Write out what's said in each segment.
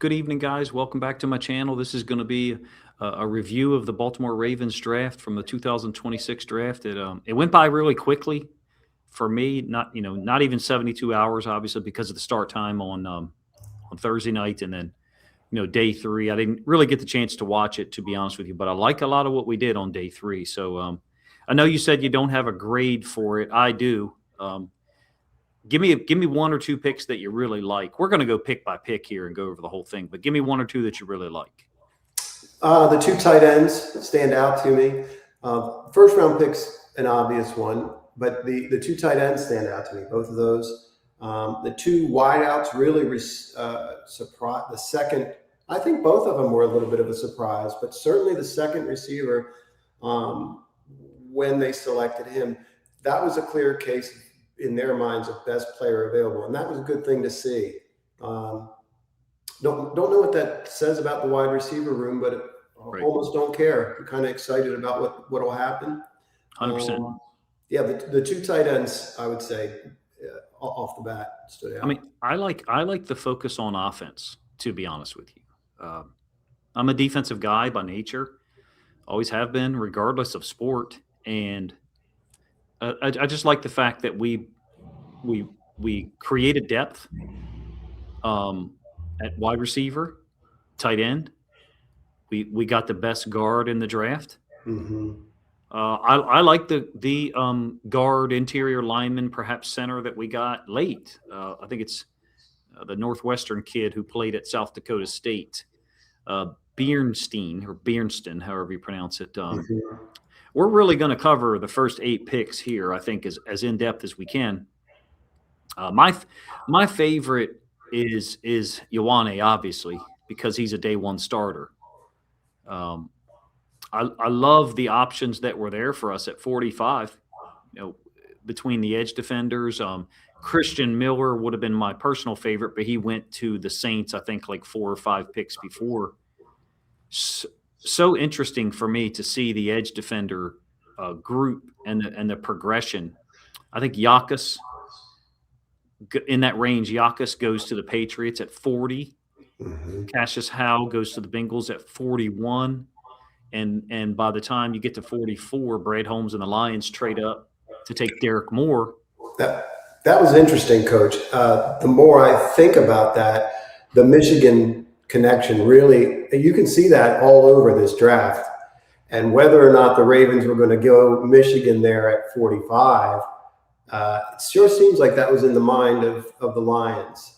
Good evening, guys. Welcome back to my channel. This is going to be a review of the Baltimore Ravens draft from the 2026 draft. It went by really quickly for me. Not even 72 hours, obviously, because of the start time on Thursday night, and then day three. I didn't really get the chance to watch it, to be honest with you, but I like a lot of what we did on day three. So I know you said you don't have a grade for it. I do. Give me one or two picks that you really like. We're going to go pick by pick here and go over the whole thing, but give me one or two that you really like. The two tight ends stand out to me. First round picks, an obvious one, but the two tight ends stand out to me, both of those. The two wideouts really surprised. The second, I think both of them were a little bit of a surprise, but certainly the second receiver, when they selected him, that was a clear case in their minds of best player available, and that was a good thing to see. Don't know what that says about the wide receiver room, but almost don't care. I'm kind of excited about what will happen. 100%. Yeah, the two tight ends, I would say, off the bat stood out. I mean, I like the focus on offense, to be honest with you. I'm a defensive guy by nature, always have been, regardless of sport, and I just like the fact that we created depth at wide receiver, tight end. We got the best guard in the draft. Mm-hmm. I like the guard, interior lineman, perhaps center that we got late. I think it's the Northwestern kid who played at South Dakota State, Bernstein, however you pronounce it. Mm-hmm. We're really going to cover the first 8 picks here, I think, as in depth as we can. My favorite is Ioane, obviously, because he's a day one starter. I love the options that were there for us at 45. Between the edge defenders, Christian Miller would have been my personal favorite, but he went to the Saints, I think, like 4 or 5 picks before. So interesting for me to see the edge defender group and the progression. I think Yakus, in that range, Yakus goes to the Patriots at 40. Mm-hmm. Cassius Howe goes to the Bengals at 41. And by the time you get to 44, Brad Holmes and the Lions trade up to take Derek Moore. That was interesting, Coach. The more I think about that, the Michigan connection really, you can see that all over this draft. And whether or not the Ravens were going to go Michigan there at 45, it sure seems like that was in the mind of the Lions.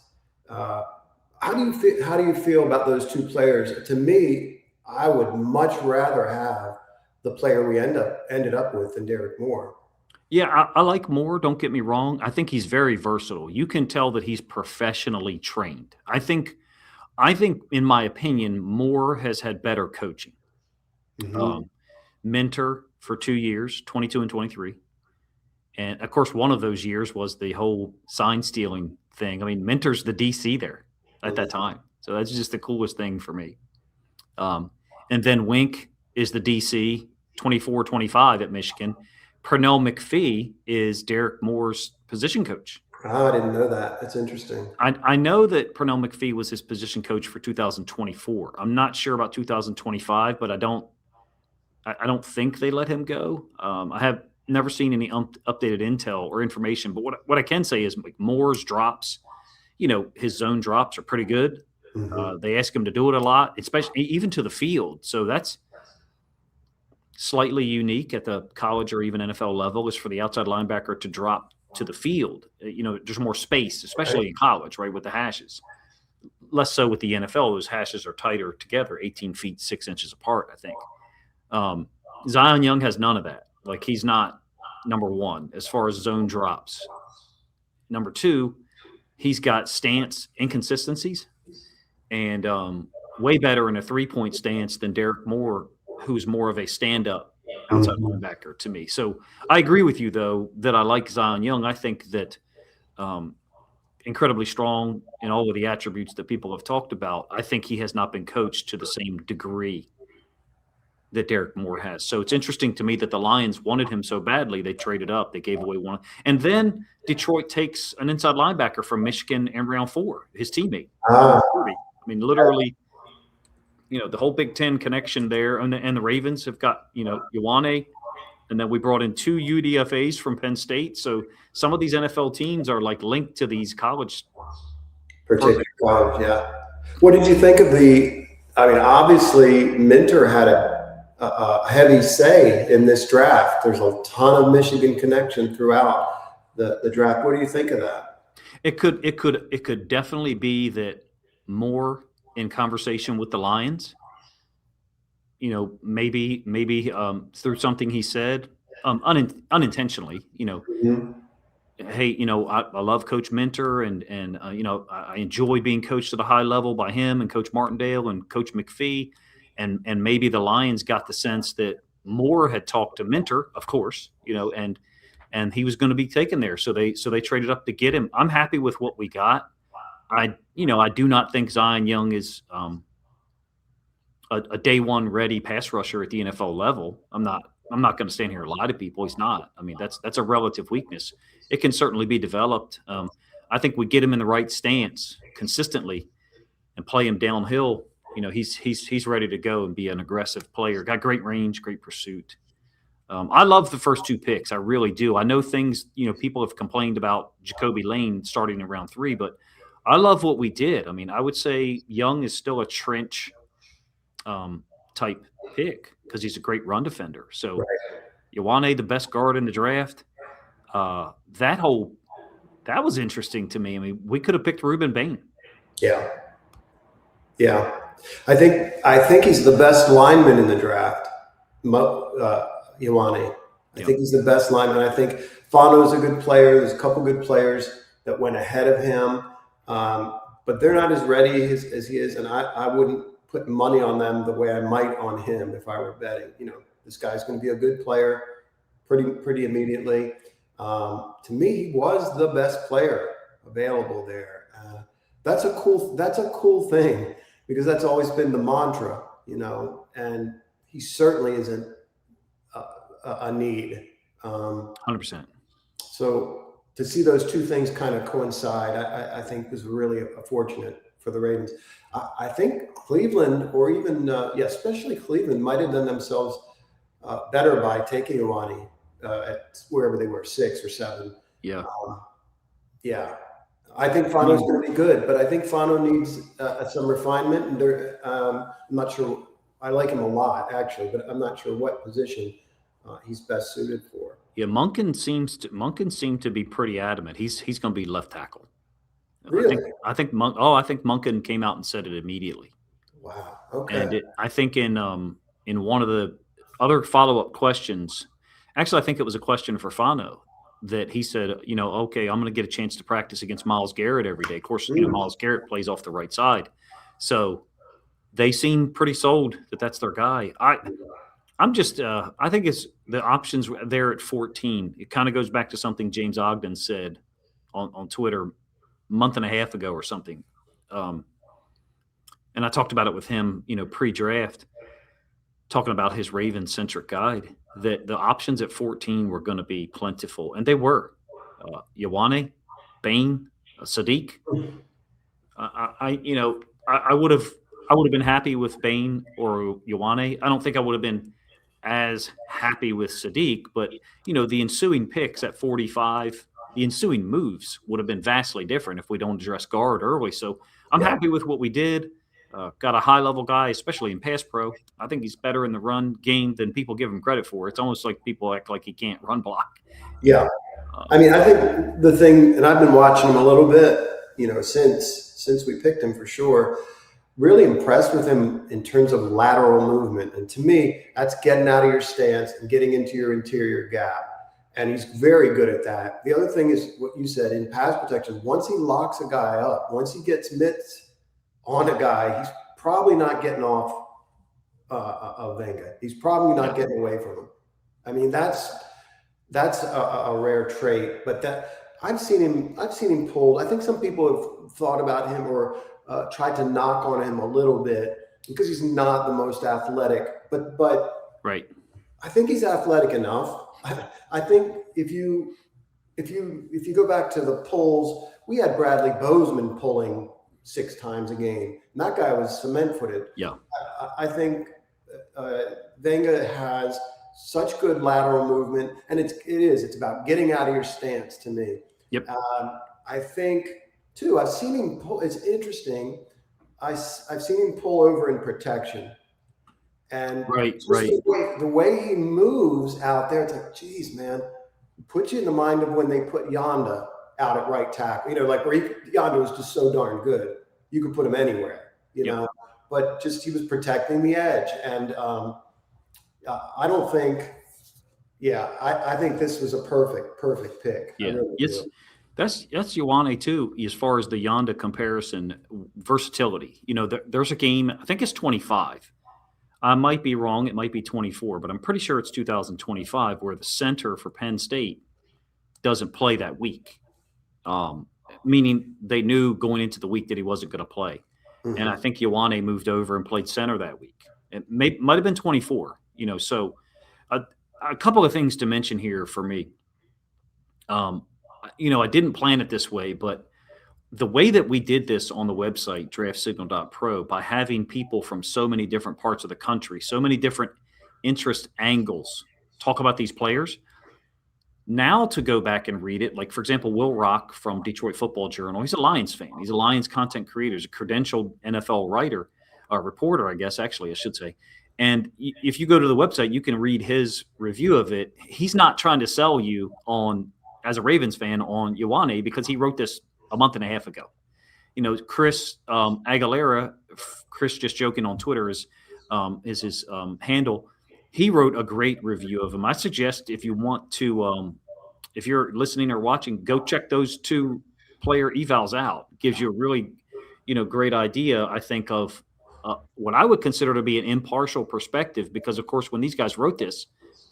How do you feel about those two players? To me, I would much rather have the player we ended up with than Derek Moore. Yeah, I like Moore. Don't get me wrong. I think he's very versatile. You can tell that he's professionally trained. I think, in my opinion, Moore has had better coaching. Mm-hmm. Mentor for 2 years, 22 and 23. And, of course, one of those years was the whole sign stealing thing. I mean, Mentor's the DC there at that time. So that's just the coolest thing for me. And then Wink is the DC, 24-25 at Michigan. Pernell McPhee is Derek Moore's position coach. Oh, I didn't know that. That's interesting. I know that Pernell McPhee was his position coach for 2024. I'm not sure about 2025, but I don't think they let him go. I have never seen any updated intel or information, but what I can say is like Moore's drops, his zone drops are pretty good. Mm-hmm. They ask him to do it a lot, especially even to the field. So that's slightly unique at the college or even NFL level, is for the outside linebacker to drop to the field. There's more space, especially in college, right, with the hashes. Less so with the NFL. Those hashes are tighter together, 18 feet, 6 inches apart, I think. Zion Young has none of that. Like, he's not number one as far as zone drops. Number two, he's got stance inconsistencies and way better in a three-point stance than Derek Moore, who's more of a stand-up outside linebacker to me. So I agree with you, though, that I like Zion Young. I think that incredibly strong in all of the attributes that people have talked about. I think he has not been coached to the same degree that Derek Moore has. So it's interesting to me that the Lions wanted him so badly. They traded up. They gave away one. And then Detroit takes an inside linebacker from Michigan in round 4, his teammate. mean, literally, the whole Big Ten connection there, and the Ravens have got, Ioane, and then we brought in 2 UDFAs from Penn State. So some of these NFL teams are like linked to these college. Particular college, yeah. What did you think of obviously Minter had a heavy say in this draft. There's a ton of Michigan connection throughout the draft. What do you think of that? It could definitely be that more in conversation with the Lions. Maybe through something he said, unintentionally. Mm-hmm. Hey, I love Coach Minter, and I enjoy being coached at a high level by him and Coach Martindale and Coach McPhee, and maybe the Lions got the sense that Moore had talked to Minter, of course, and he was going to be taken there, so they traded up to get him. I'm happy with what we got. I do not think Zion Young is a day one ready pass rusher at the NFL level. I'm not going to stand here and lie to people. He's not. I mean, that's a relative weakness. It can certainly be developed. I think we get him in the right stance consistently and play him downhill. He's ready to go and be an aggressive player. Got great range, great pursuit. I love the first 2 picks. I really do. I know things, people have complained about Jacoby Lane starting in round 3, but I love what we did. I mean, I would say Young is still a trench type pick because he's a great run defender. So Ioane, the best guard in the draft, that was interesting to me. I mean, we could have picked Ruben Bain. Yeah. I think he's the best lineman in the draft. Ioane. I think he's the best lineman. I think Fano's a good player. There's a couple good players that went ahead of him, but they're not as ready as he is. And I wouldn't put money on them the way I might on him if I were betting. This guy's going to be a good player pretty immediately. To me, he was the best player available there. That's a cool thing because that's always been the mantra, and he certainly isn't a need. 100%. So to see those 2 things kind of coincide, I think was really fortunate for the Ravens. I think Cleveland, or even especially Cleveland, might have done themselves better by taking Ioane at wherever they were, 6 or 7. Yeah. I think Fano's going to be good, but I think Fano needs some refinement. And I'm not sure. I like him a lot, actually, but I'm not sure what position he's best suited for. Yeah, Monken seemed to be pretty adamant. He's going to be left tackle. Really? I think Monken came out and said it immediately. Wow. Okay. And I think in one of the other follow-up questions, actually, I think it was a question for Fano that he said, okay, I'm going to get a chance to practice against Myles Garrett every day. Of course, Myles Garrett plays off the right side, so they seem pretty sold that that's their guy. I'm just I think it's the options there at 14. It kind of goes back to something James Ogden said on Twitter a month and a half ago or something. And I talked about it with him, pre-draft, talking about his Raven-centric guide, that the options at 14 were going to be plentiful. And they were. Ioane, Bain, Sadiq. I would have been happy with Bain or Ioane. I don't think I would have been as happy with Sadiq, but the ensuing picks at 45, the ensuing moves would have been vastly different if we don't address guard early. So I'm happy with what we did. Got a high-level guy, especially in pass pro. I think he's better in the run game than people give him credit for. It's almost like people act like he can't run block. Yeah. I mean, I think the thing, and I've been watching him a little bit, since we picked him for sure, really impressed with him in terms of lateral movement. And to me, that's getting out of your stance and getting into your interior gap. And he's very good at that. The other thing is what you said in pass protection. Once he locks a guy up, once he gets mitts on a guy, he's probably not getting off of Venga. He's probably not getting away from him. I mean, that's a rare trait, but that I've seen him pulled. I think some people have thought about him or tried to knock on him a little bit because he's not the most athletic, but right. I think he's athletic enough. I think if you go back to the pulls, we had Bradley Bozeman pulling 6 times a game. And that guy was cement-footed. Yeah. I think Wenger has such good lateral movement, and it's about getting out of your stance to me. Yep. I think too. I've seen him pull. It's interesting. I've seen him pull over in protection, and Right. the way he moves out there, it's like, geez, man, put you in the mind of when they put Yonda out at right tackle. Like where Yonda was just so darn good, you could put him anywhere. Yep. But just he was protecting the edge, and I don't think. Yeah, I think this was a perfect pick. Yeah, really that's Ioane too. As far as the Yonda comparison, versatility. There's a game. I think it's 25. I might be wrong. It might be 24, but I'm pretty sure it's 2025 where the center for Penn State doesn't play that week, meaning they knew going into the week that he wasn't going to play. Mm-hmm. And I think Ioane moved over and played center that week. It might have been 24. So a couple of things to mention here for me. I didn't plan it this way, but the way that we did this on the website, draftsignal.pro, by having people from so many different parts of the country, so many different interest angles talk about these players. Now to go back and read it, like, for example, Will Rock from Detroit Football Journal, he's a Lions fan. He's a Lions content creator. He's a credentialed NFL writer, reporter, I guess, actually, I should say. And if you go to the website, you can read his review of it. He's not trying to sell you on, as a Ravens fan, on Ioane, because he wrote this a month and a half ago. Chris Aguilera, Chris just joking on Twitter is his handle. He wrote a great review of him. I suggest if you want to, if you're listening or watching, go check those 2 player evals out. Gives you a really, great idea, I think, of what I would consider to be an impartial perspective, because, of course, when these guys wrote this,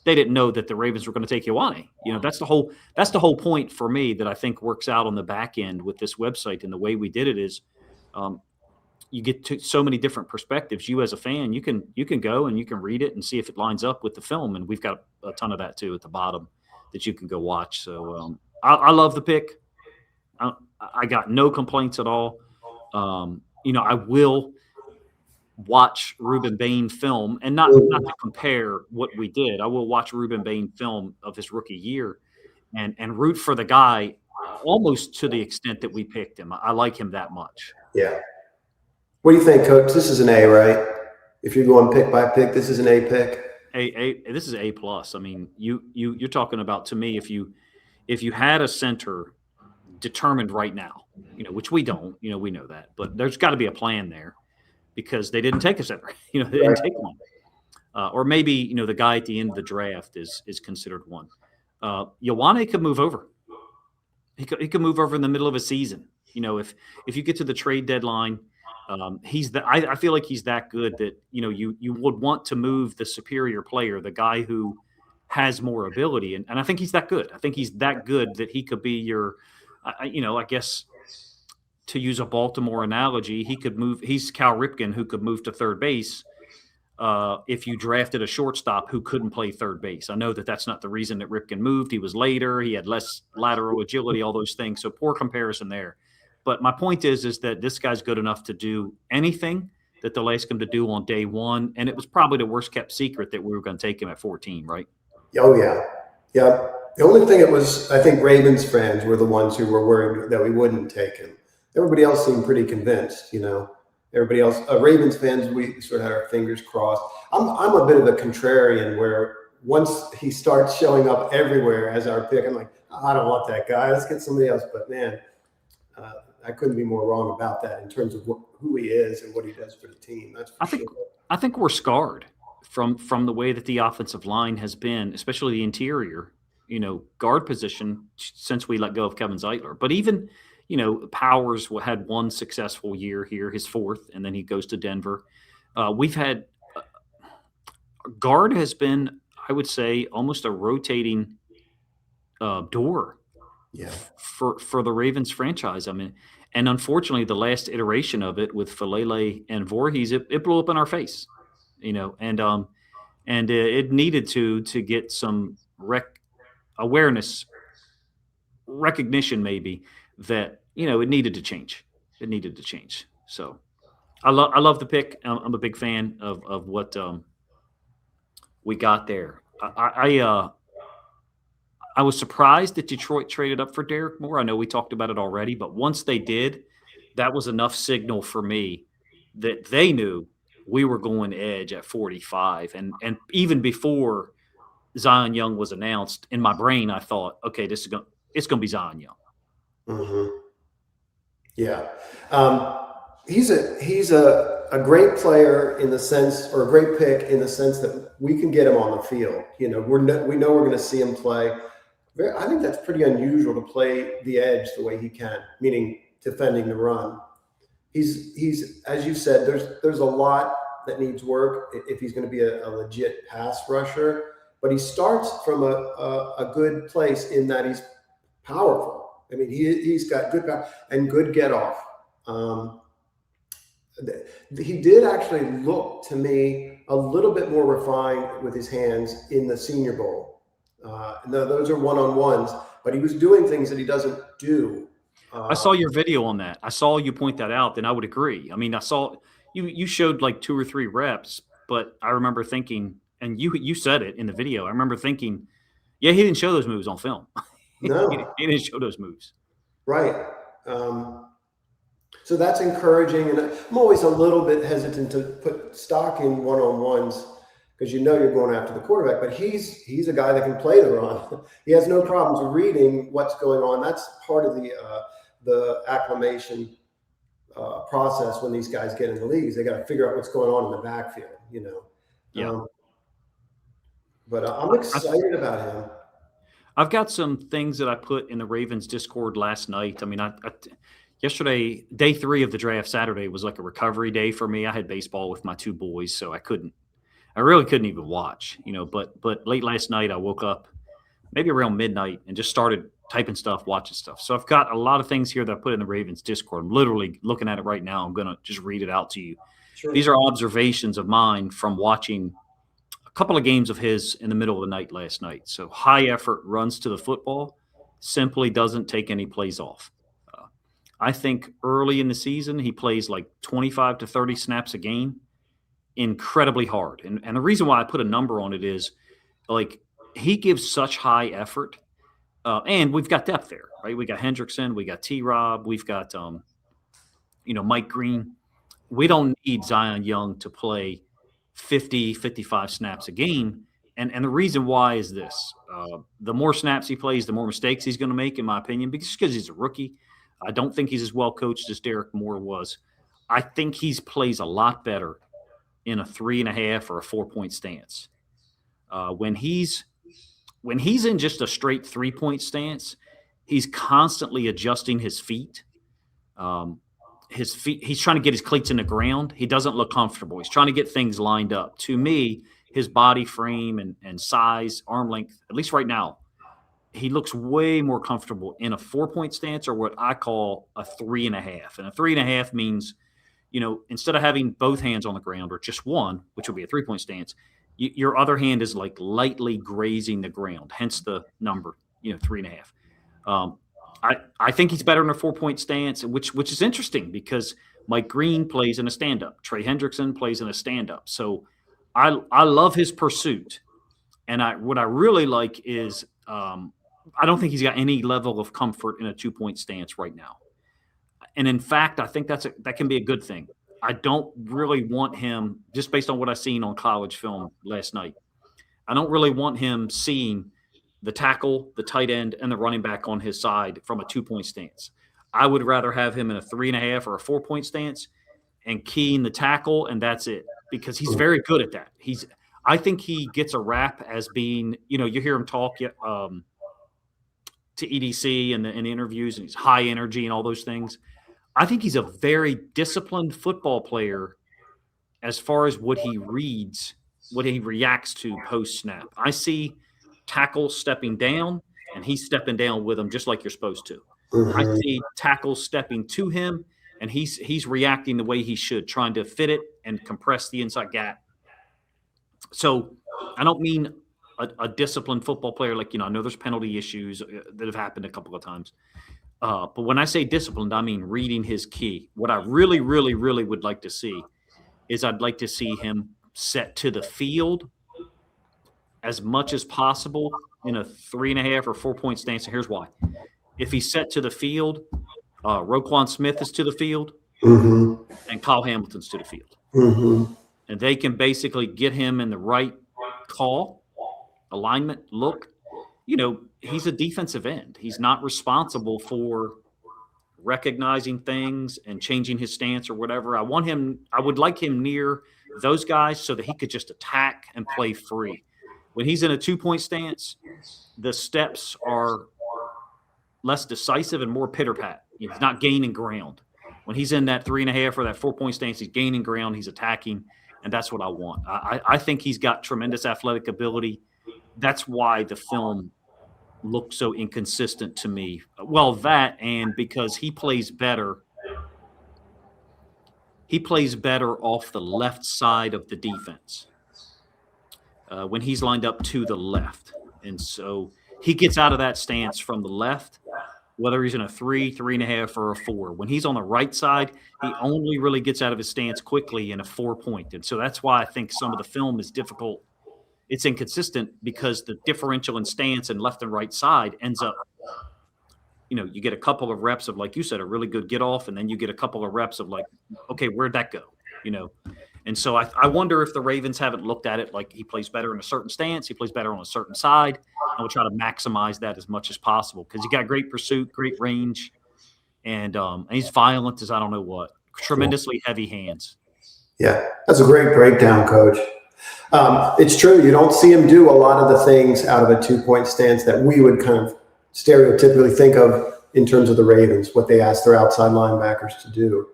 they didn't know that the Ravens were going to take Ioane. That's the whole point for me that I think works out on the back end with this website, and the way we did it is you get to so many different perspectives. You as a fan, you can go and you can read it and see if it lines up with the film, and we've got a ton of that too at the bottom that you can go watch. So I love the pick. I got no complaints at all. I will watch Ruben Bain film, and not to compare what we did. I will watch Ruben Bain film of his rookie year and root for the guy almost to the extent that we picked him. I like him that much. Yeah. What do you think, Coach? This is an A, right? If you're going pick by pick, this is an A pick. This is A plus. I mean, you're talking about, to me, if you had a center determined right now, which we don't, we know that, but there's got to be a plan there, because they didn't take a center. They didn't take one. Or maybe, the guy at the end of the draft is considered one. Ioane could move over. He could move over in the middle of a season. If you get to the trade deadline, I feel like he's that good that, you would want to move the superior player, the guy who has more ability. And I think he's that good. I think he's that good that he could be your, I guess, to use a Baltimore analogy, he could move. He's Cal Ripken, who could move to third base if you drafted a shortstop who couldn't play third base. I know that that's not the reason that Ripken moved. He was later. He had less lateral agility, all those things. So poor comparison there. But my point is that this guy's good enough to do anything that they'll ask him to do on day one. And it was probably the worst kept secret that we were going to take him at 14, right? Oh, yeah. Yeah. The only thing I think Ravens fans were the ones who were worried that we wouldn't take him. Everybody else seemed pretty convinced, Everybody else, Ravens fans, we sort of had our fingers crossed. I'm a bit of a contrarian, where once he starts showing up everywhere as our pick, I'm like, I don't want that guy. Let's get somebody else. But man, I couldn't be more wrong about that in terms of who he is and what he does for the team. That's for sure. I think we're scarred from the way that the offensive line has been, especially the interior, guard position, since we let go of Kevin Zeitler. But even, Powers had one successful year here, his 4th, and then he goes to Denver. We've had guard has been, I would say, almost a rotating door for the Ravens franchise. I mean, and unfortunately, the last iteration of it with Falele and Voorhees, it blew up in our face, and it needed to get some recognition, maybe, that, it needed to change. It needed to change. So I love the pick. I'm a big fan of what we got there. I was surprised that Detroit traded up for Derek Moore. I know we talked about it already, but once they did, that was enough signal for me that they knew we were going edge at 45. And even before Zion Young was announced, in my brain, I thought, okay, it's going to be Zion Young. Mm-hmm. Yeah. He's a great player in the sense, or a great pick in the sense that we can get him on the field. We know we're going to see him play. I think that's pretty unusual to play the edge the way he can, meaning defending the run. He's as you said, there's a lot that needs work if he's going to be a legit pass rusher. But he starts from a good place in that he's powerful. I mean, he's got good power and good get off. He did actually look to me a little bit more refined with his hands in the Senior Bowl. No, those are one-on-ones, but he was doing things that he doesn't do. I saw your video on that. I saw you point that out, and I would agree. I mean, I saw you showed like 2 or 3 reps, but I remember thinking, and you said it in the video, I remember thinking, yeah, he didn't show those moves on film. No. he didn't show those moves. Right. So that's encouraging, and I'm always a little bit hesitant to put stock in one-on-ones because you're going after the quarterback, but he's a guy that can play the run. He has no problems reading what's going on. That's part of the acclimation process when these guys get in the leagues. They got to figure out what's going on in the backfield, Yeah. But I'm excited about him. I've got some things that I put in the Ravens Discord last night. I mean, yesterday, day 3 of the draft, Saturday, was like a recovery day for me. I had baseball with my 2 boys, so I really couldn't even watch, but late last night I woke up maybe around midnight and just started typing stuff, watching stuff. So I've got a lot of things here that I put in the Ravens Discord. I'm literally looking at it right now. I'm going to just read it out to you. Sure. These are observations of mine from watching a couple of games of his in the middle of the night last night. So high effort runs to the football, simply doesn't take any plays off. I think early in the season, he plays like 25 to 30 snaps a game, incredibly hard. And the reason why I put a number on it is like he gives such high effort. And we've got depth there, right? We got Hendrickson, we got T-Rob, we've got, Mike Green. We don't need Zion Young to play 50, 55 snaps a game. And the reason why is this. The more snaps he plays, the more mistakes he's going to make, in my opinion, because he's a rookie. I don't think he's as well coached as Derek Moore was. I think he plays a lot better in a 3.5 or a 4-point stance. When he's in just a straight 3-point stance, he's constantly adjusting his feet. He's trying to get his cleats in the ground. He doesn't look comfortable. He's trying to get things lined up. To me, his body frame and size, arm length, at least right now, he looks way more comfortable in a 4-point stance, or what I call a 3.5. And a 3.5 means, instead of having both hands on the ground or just one, which would be a 3-point stance, your other hand is like lightly grazing the ground, hence the number, 3.5. I think he's better in a 4-point stance, which is interesting because Mike Green plays in a stand-up. Trey Hendrickson plays in a stand-up. So I love his pursuit. And what I really like is I don't think he's got any level of comfort in a 2-point stance right now. And in fact, I think that can be a good thing. I don't really want him, just based on what I've seen on college film last night, I don't really want him seeing the tackle, the tight end, and the running back on his side from a 2-point stance. I would rather have him in a 3.5 or a 4-point stance and keying the tackle, and that's it, because he's very good at that. I think he gets a rap as being, you hear him talk to EDC in the interviews, and he's high energy and all those things. I think he's a very disciplined football player as far as what he reads, what he reacts to post-snap. I see tackles stepping down, and he's stepping down with them just like you're supposed to. Mm-hmm. I see tackles stepping to him, and he's reacting the way he should, trying to fit it and compress the inside gap. So I don't mean a disciplined football player like, I know there's penalty issues that have happened a couple of times. But when I say disciplined, I mean reading his key. What I really, really, really would like to see is I'd like to see him set to the field as much as possible in a 3.5 or 4 point stance. And here's why. If he's set to the field, Roquan Smith is to the field and Kyle Hamilton's to the field. And they can basically get him in the right call, alignment, look. He's a defensive end. He's not responsible for recognizing things and changing his stance or whatever. I would like him near those guys so that he could just attack and play free. When he's in a 2-point stance, the steps are less decisive and more pitter-pat. He's not gaining ground. When he's in that 3.5 or that 4-point stance, he's gaining ground, he's attacking, and that's what I want. I think he's got tremendous athletic ability. That's why the film looked so inconsistent to me. Well, that and because he plays better off the left side of the defense when he's lined up to the left. And so he gets out of that stance from the left, whether he's in a 3, 3.5, or a 4. When he's on the right side, he only really gets out of his stance quickly in a 4-point. And so that's why I think some of the film is difficult. It's inconsistent because the differential in stance and left and right side ends up, you get a couple of reps of, like you said, a really good get off, and then you get a couple of reps of like, okay, where'd that go? And so I wonder if the Ravens haven't looked at it like he plays better in a certain stance, he plays better on a certain side, and we'll try to maximize that as much as possible because he got great pursuit, great range, and he's violent as I don't know what, tremendously heavy hands. Yeah, that's a great breakdown, Coach. It's true. You don't see him do a lot of the things out of a 2-point stance that we would kind of stereotypically think of in terms of the Ravens, what they ask their outside linebackers to do.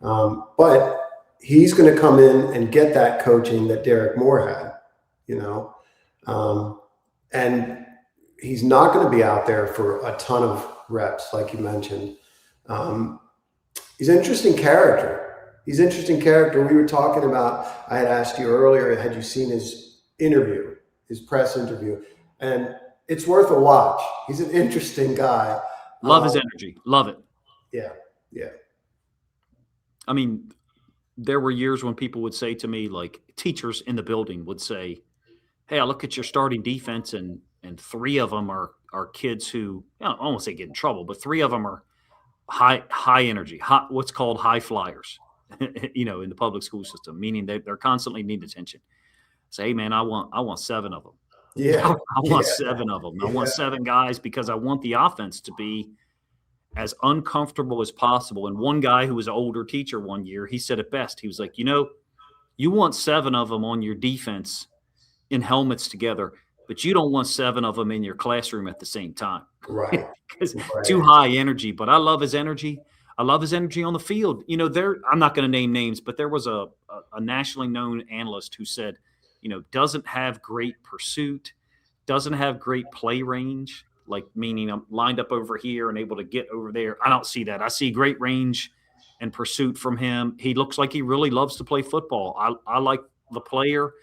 But he's going to come in and get that coaching that Derek Moore had, and he's not going to be out there for a ton of reps, like you mentioned. He's an interesting character. He's an interesting character. We were talking about, I had asked you earlier, had you seen his interview, his press interview? And it's worth a watch. He's an interesting guy. Love his energy. Love it. Yeah. Yeah. I mean, there were years when people would say to me, like teachers in the building would say, hey, I look at your starting defense and 3 of them are kids who, I don't want to say get in trouble, but 3 of them are high energy, what's called high flyers. In the public school system, meaning they're constantly need attention. Say, hey man, I want 7 of them. Yeah. I want 7 of them. I want 7 guys because I want the offense to be as uncomfortable as possible. And one guy who was an older teacher one year, he said it best. He was like, you want 7 of them on your defense in helmets together, but you don't want 7 of them in your classroom at the same time. Right. Because too high energy, but I love his energy. I love his energy on the field. I'm not going to name names, but there was a nationally known analyst who said, doesn't have great pursuit, doesn't have great play range, like meaning I'm lined up over here and able to get over there. I don't see that. I see great range and pursuit from him. He looks like he really loves to play football. I like the player.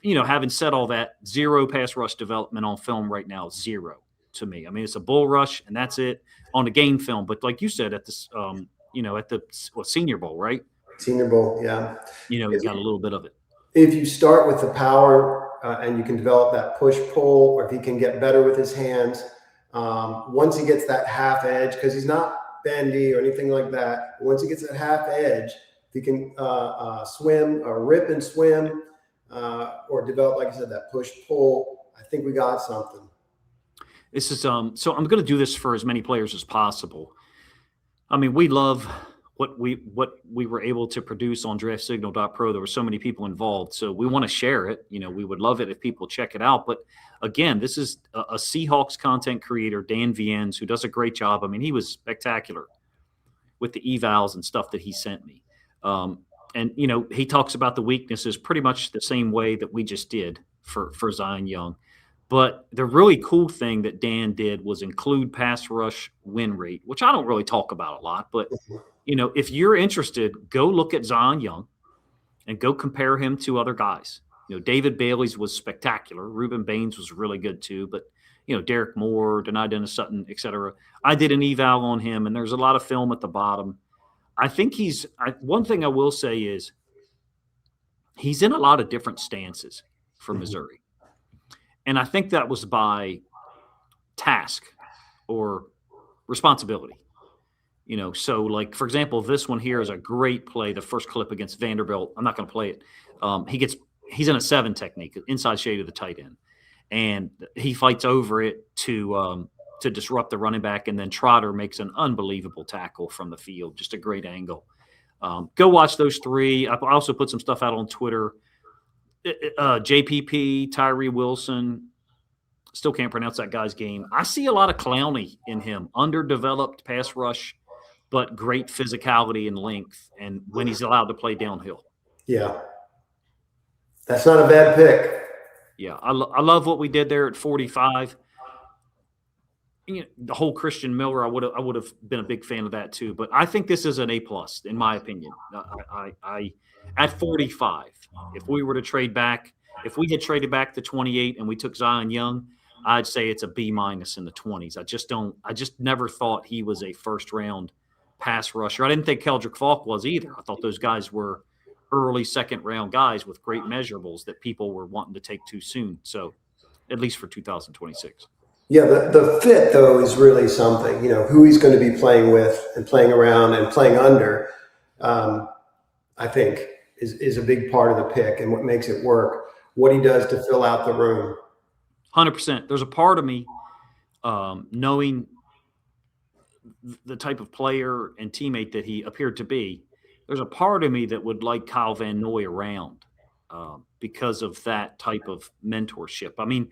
Having said all that, 0 pass rush development on film right now, 0 to me. I mean, it's a bull rush and that's it on the game film. But like you said, at this, at the Senior Bowl, right? Senior Bowl, yeah. You got a little bit of it. If you start with the power and you can develop that push-pull, or if he can get better with his hands, once he gets that half edge, because he's not bendy or anything like that, once he gets that half edge, if he can swim or rip and swim or develop, like I said, that push-pull, I think we got something. This is so I'm going to do this for as many players as possible. I mean, we love what we were able to produce on DraftSignal.pro. There were so many people involved, so we want to share it. We would love it if people check it out. But again, this is a Seahawks content creator, Dan Viennes, who does a great job. I mean, he was spectacular with the evals and stuff that he sent me. And he talks about the weaknesses pretty much the same way that we just did for Zion Young. But the really cool thing that Dan did was include pass rush win rate, which I don't really talk about a lot. But, if you're interested, go look at Zion Young and go compare him to other guys. David Bailey's was spectacular. Reuben Baines was really good too. But, Derek Moore, Denai Dennis Sutton, et cetera. I did an eval on him, and there's a lot of film at the bottom. I think one thing I will say is he's in a lot of different stances for Missouri. And I think that was by task or responsibility. So like, for example, this one here is a great play. The first clip against Vanderbilt. I'm not going to play it. He's in a 7 technique, inside shade of the tight end. And he fights over it to disrupt the running back. And then Trotter makes an unbelievable tackle from the field. Just a great angle. Go watch those 3. I also put some stuff out on Twitter. JPP, Tyree Wilson. Still can't pronounce that guy's game. I see a lot of Clowney in him. Underdeveloped pass rush, but great physicality and length. And when he's allowed to play downhill. Yeah. That's not a bad pick. Yeah. I love what we did there at 45. The whole Christian Miller, I would have been a big fan of that too. But I think this is an A+, in my opinion. I at 45, if we were to trade back, if we had traded back to 28 and we took Zion Young, I'd say it's a B- in the 20s. I just never thought he was a first round pass rusher. I didn't think Keldrick Falk was either. I thought those guys were early second round guys with great measurables that people were wanting to take too soon. So at least for 2026. Yeah, the fit, though, is really something. Who he's going to be playing with and playing around and playing under, I think, is a big part of the pick and what makes it work. What he does to fill out the room. 100%. There's a part of me, knowing the type of player and teammate that he appeared to be, there's a part of me that would like Kyle Van Noy around because of that type of mentorship. I mean,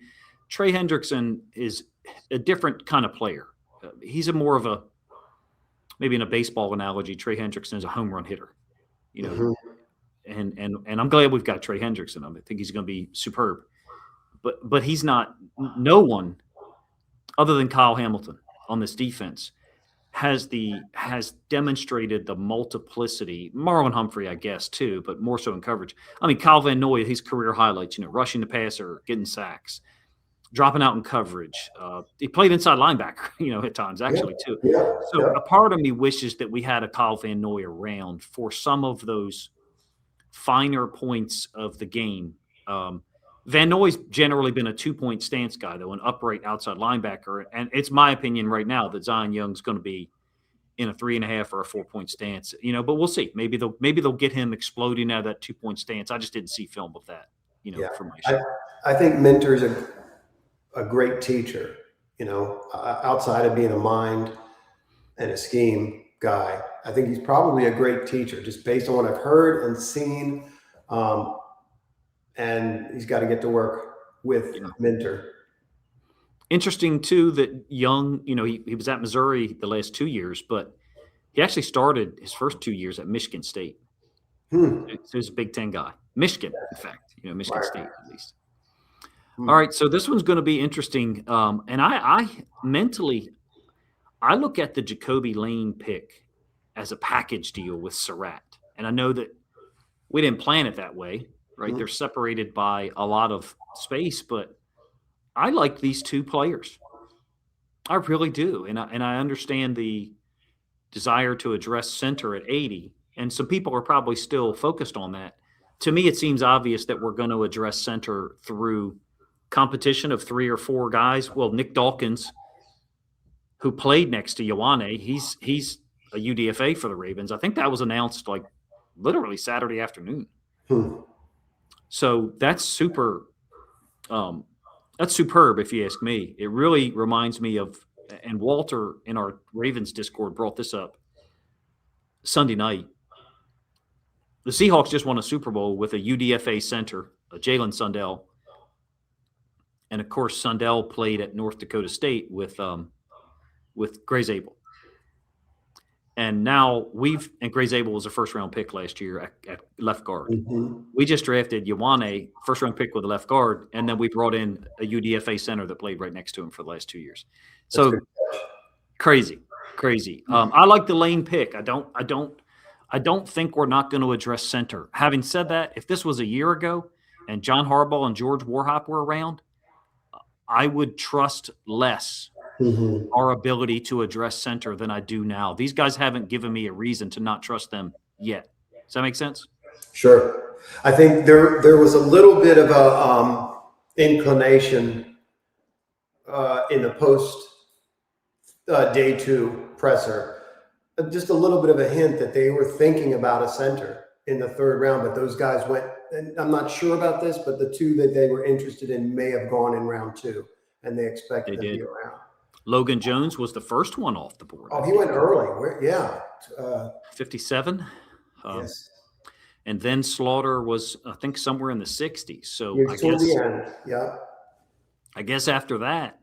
Trey Hendrickson is a different kind of player. He's maybe in a baseball analogy, Trey Hendrickson is a home run hitter, and I'm glad we've got Trey Hendrickson. I think he's going to be superb, but he's not. No one other than Kyle Hamilton on this defense has demonstrated the multiplicity. Marlon Humphrey, I guess, too, but more so in coverage. I mean, Kyle Van Noy, his career highlights, rushing the passer, getting sacks, dropping out in coverage. He played inside linebacker, at times actually too. Yeah, so a part of me wishes that we had a Kyle Van Noy around for some of those finer points of the game. Van Noy's generally been a 2-point stance guy, though, an upright outside linebacker. And it's my opinion right now that Zion Young's going to be in a 3.5 or a 4-point stance, but we'll see. Maybe they'll get him exploding out of that 2-point stance. I just didn't see film of that, from my show. I think Minter's a great teacher, outside of being a mind and a scheme guy. I think he's probably a great teacher just based on what I've heard and seen. And he's got to get to work with Minter. Interesting, too, that Young, he was at Missouri the last 2 years, but he actually started his first 2 years at Michigan State. So he's a Big Ten guy. Michigan, in fact, Michigan State at least. All right, so this one's going to be interesting. And I mentally, I look at the Jacoby Lane pick as a package deal with Sarratt. And I know that we didn't plan it that way, right? They're separated by a lot of space, but I like these two players. I really do. And I understand the desire to address center at 80. And some people are probably still focused on that. To me, it seems obvious that we're going to address center through competition of 3 or 4 guys. Well, Nick Dawkins, who played next to Ioane, he's a UDFA for the Ravens. I think that was announced like literally Saturday afternoon. So that's super. That's superb, if you ask me. It really reminds me of, and Walter in our Ravens Discord brought this up Sunday night. The Seahawks just won a Super Bowl with a UDFA center, Jalen Sundell. And, of course, Sundell played at North Dakota State with Gray Zabel. And now Gray Zabel was a first-round pick last year at left guard. We just drafted Ioane, first-round pick with a left guard, and then we brought in a UDFA center that played right next to him for the last 2 years. So crazy. I like the Lane pick. I don't think we're not going to address center. Having said that, if this was a year ago and John Harbaugh and George Warhop were around, I would trust less Mhm. our ability to address center than I do now. These guys haven't given me a reason to not trust them yet. Does that make sense? Sure. I think there was a little bit of a inclination in the post day two presser, just a little bit of a hint that they were thinking about a center in the third round, but those guys went, and I'm not sure about this, but the two that they were interested in may have gone in round two, and they expected They them to did. be around. Logan Jones was the first one off the board. Oh, he went early. Yeah. 57. Yes. And then Slaughter was, I think, somewhere in the 60s. So Yeah, toward the end. Yeah. I guess after that,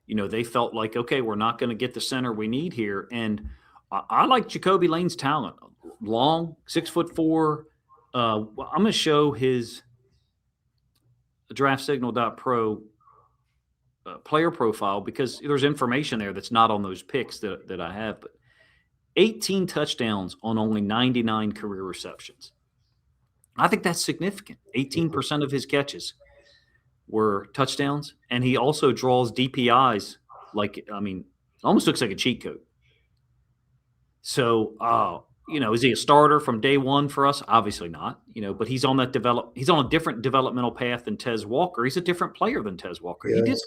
they felt like, okay, we're not going to get the center we need here. And I like Jacoby Lane's talent. Long, 6'4". I'm going to show his DraftSignal.pro player profile because there's information there that's not on those picks that I have. But 18 touchdowns on only 99 career receptions. I think that's significant. 18% of his catches were touchdowns, and he also draws DPIs almost looks like a cheat code. So, is he a starter from day one for us? Obviously not, but he's on a different developmental path than Tez Walker. He's a different player than Tez Walker. Yes.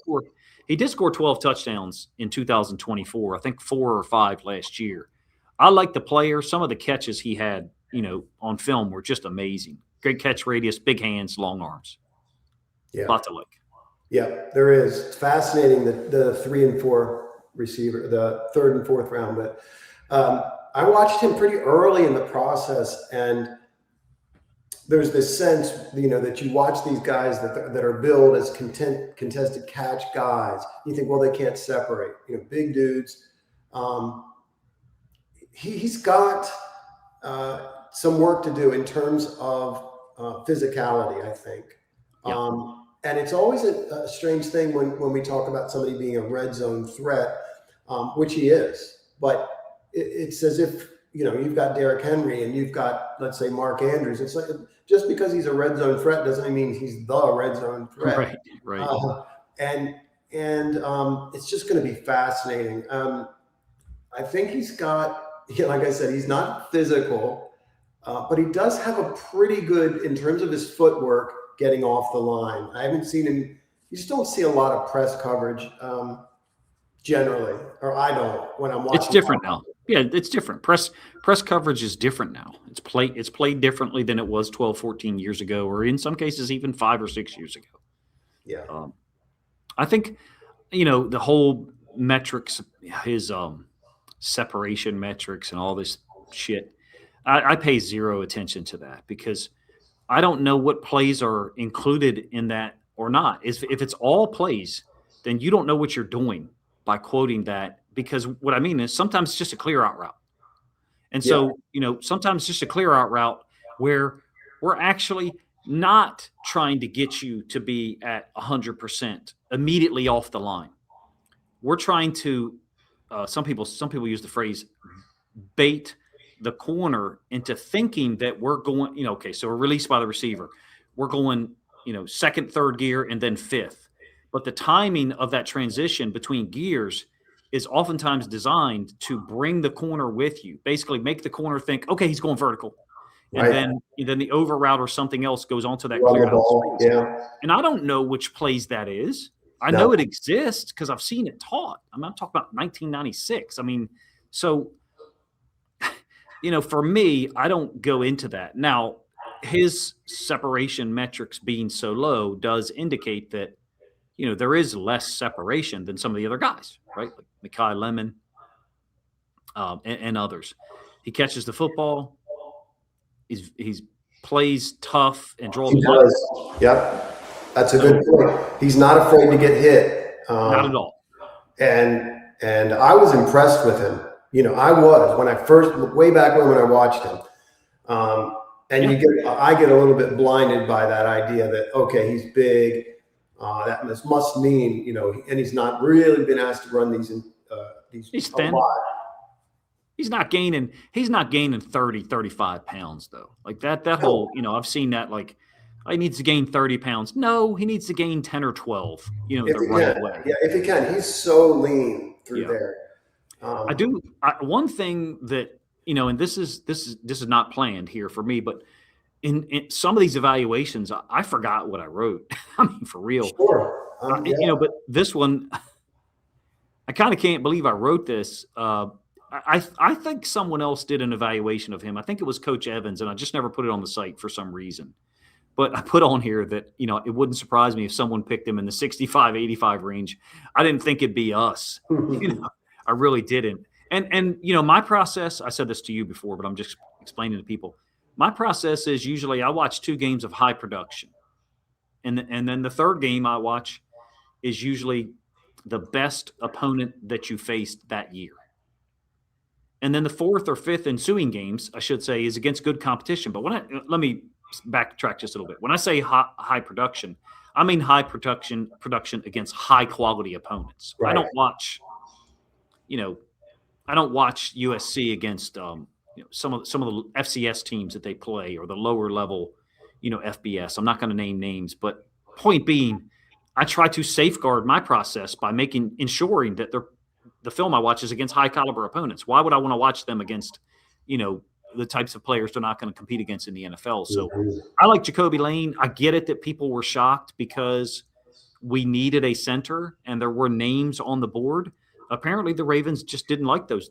He did score 12 touchdowns in 2024. I think 4 or 5 last year. I like the player. Some of the catches he had, on film were just amazing. Great catch radius, big hands, long arms. Yeah. Lot to like. Yeah, there is. It's fascinating the 3 and 4 receiver, the third and fourth round. But I watched him pretty early in the process, and there's this sense, that you watch these guys that are billed as contested catch guys. You think, well, they can't separate. Big dudes. He's got some work to do in terms of physicality, I think. Yeah. And it's always a strange thing when we talk about somebody being a red zone threat, which he is. But it's as if, you've got Derrick Henry and you've got, let's say, Mark Andrews. It's like just because he's a red zone threat doesn't mean he's the red zone threat. Right. And it's just going to be fascinating. I think he's got, like I said, he's not physical, but he does have a pretty good, in terms of his footwork, getting off the line. I haven't seen him. You just don't see a lot of press coverage generally, or I don't when I'm watching. It's different now. Yeah, it's different. Press coverage is different now. It's played differently than it was 12, 14 years ago, or in some cases even 5 or 6 years ago. Yeah. I think, the whole metrics, his separation metrics and all this shit, I pay zero attention to that because I don't know what plays are included in that or not. If it's all plays, then you don't know what you're doing by quoting that, because what I mean is sometimes it's just a clear out route. And so, sometimes just a clear out route where we're actually not trying to get you to be at 100% immediately off the line. We're trying to, some people use the phrase bait the corner into thinking that we're going, okay, so we're released by the receiver. We're going, second, third gear, and then fifth. But the timing of that transition between gears is oftentimes designed to bring the corner with you, basically make the corner think, okay, he's going vertical. And then the over route or something else goes onto that cleared out space. Yeah. And I don't know which plays that is. I know it exists because I've seen it taught. I'm talking about 1996. So for me, I don't go into that. Now, his separation metrics being so low does indicate that, there is less separation than some of the other guys, right? Like Mekhi Lemon and others. He catches the football. He's plays tough and draws. He does. Yep. That's a good point. He's not afraid to get hit. Not at all. And I was impressed with him. I was when I first, way back when I watched him. I get a little bit blinded by that idea that, okay, he's big. That must mean, and he's not really been asked to run these. He's thin. He's not gaining 30, 35 pounds though. Like that whole, I've seen that. Like he needs to gain 30 pounds. No, he needs to gain 10 or 12, If the he right can. way. Yeah, if he can. He's so lean through Yeah. there. One thing that, and this is not planned here for me, but in some of these evaluations, I forgot what I wrote. I mean, for real. Sure. Yeah. But this one, I kind of can't believe I wrote this. I think someone else did an evaluation of him. I think it was Coach Evans, and I just never put it on the site for some reason. But I put on here that, it wouldn't surprise me if someone picked him in the 65, 85 range. I didn't think it'd be us. I really didn't. And my process, I said this to you before, but I'm just explaining to people. My process is usually I watch 2 games of high production. And then the third game I watch is usually the best opponent that you faced that year. And then the 4th or 5th ensuing games, I should say, is against good competition. But let me backtrack just a little bit. When I say high production, I mean high production against high quality opponents. Right. I don't watch USC against some of the FCS teams that they play, or the lower level FBS. I'm not going to name names, but point being, I try to safeguard my process by ensuring that the film I watch is against high caliber opponents. Why would I want to watch them against the types of players they're not going to compete against in the NFL? So I like Jacoby Lane. I get it that people were shocked because we needed a center and there were names on the board. Apparently the Ravens just didn't like those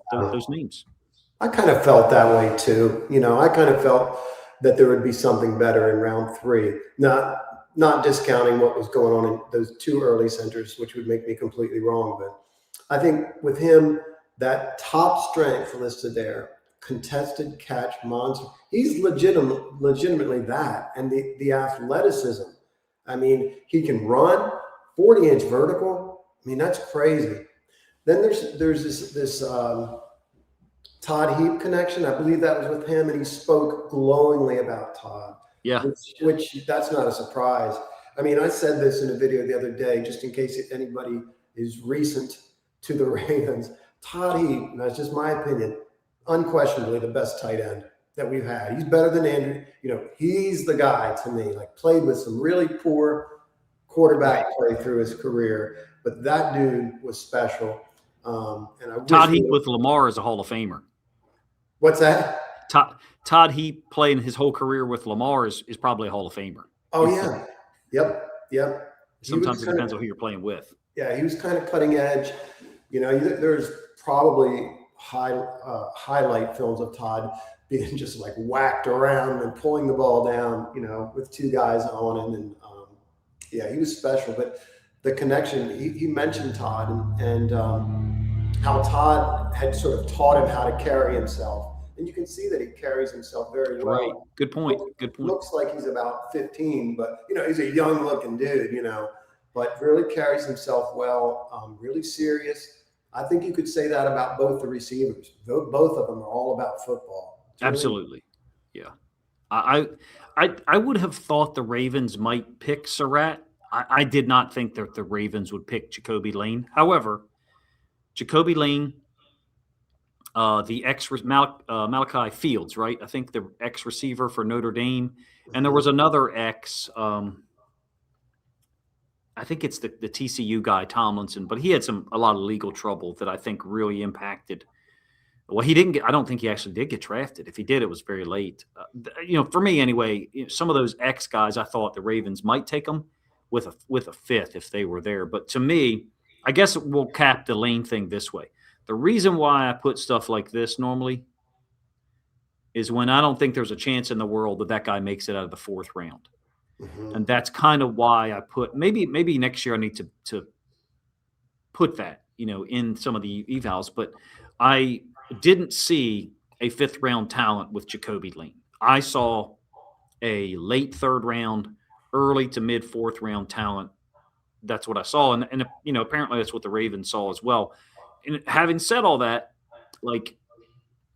names. I kind of felt that way too. I kind of felt that there would be something better in round 3. Not discounting what was going on in those 2 early centers, which would make me completely wrong. But I think with him, that top strength listed there, contested catch monster, he's legitimately that. And the athleticism. I mean, he can run 40-inch vertical. I mean, that's crazy. Then there's this Todd Heap connection. I believe that was with him, and he spoke glowingly about Todd. Yeah. Which that's not a surprise. I mean, I said this in a video the other day, just in case anybody is recent to the Ravens. Todd Heap, and that's just my opinion, unquestionably the best tight end that we've had. He's better than Andrew. He's the guy to me. Like, played with some really poor quarterback play through his career, but that dude was special. And Todd Heap with Lamar is a Hall of Famer. What's that? Todd Heap playing his whole career with Lamar is probably a Hall of Famer. Oh yeah, yep. Sometimes it depends on who you're playing with. Yeah, he was kind of cutting edge. There's probably highlight films of Todd being just like whacked around and pulling the ball down, with 2 guys on him, and yeah, he was special. But the connection, he mentioned Todd and how Todd had sort of taught him how to carry himself. And you can see that he carries himself very well. Right. Good point. Looks like he's about 15, but, he's a young looking dude, but really carries himself well, really serious. I think you could say that about both the receivers. Both of them are all about football. Absolutely. Yeah. I would have thought the Ravens might pick Sarratt. I did not think that the Ravens would pick Jacoby Lane. However, Jacoby Lane, the Malachi Fields, right? I think the ex-receiver for Notre Dame. And there was another ex, I think it's the TCU guy, Tomlinson, but he had a lot of legal trouble that I think really impacted. Well, I don't think he actually did get drafted. If he did, it was very late. For me anyway, some of those ex guys, I thought the Ravens might take them with a 5th if they were there. But to me, I guess we'll cap the Lane thing this way. The reason why I put stuff like this normally is when I don't think there's a chance in the world that guy makes it out of the 4th round. Mm-hmm. And that's kind of why I put maybe next year I need to put that, in some of the evals. But I didn't see a 5th round talent with Jacoby Lane. I saw a late 3rd round, early to mid 4th round talent. That's what I saw. And apparently that's what the Ravens saw as well. And having said all that, like,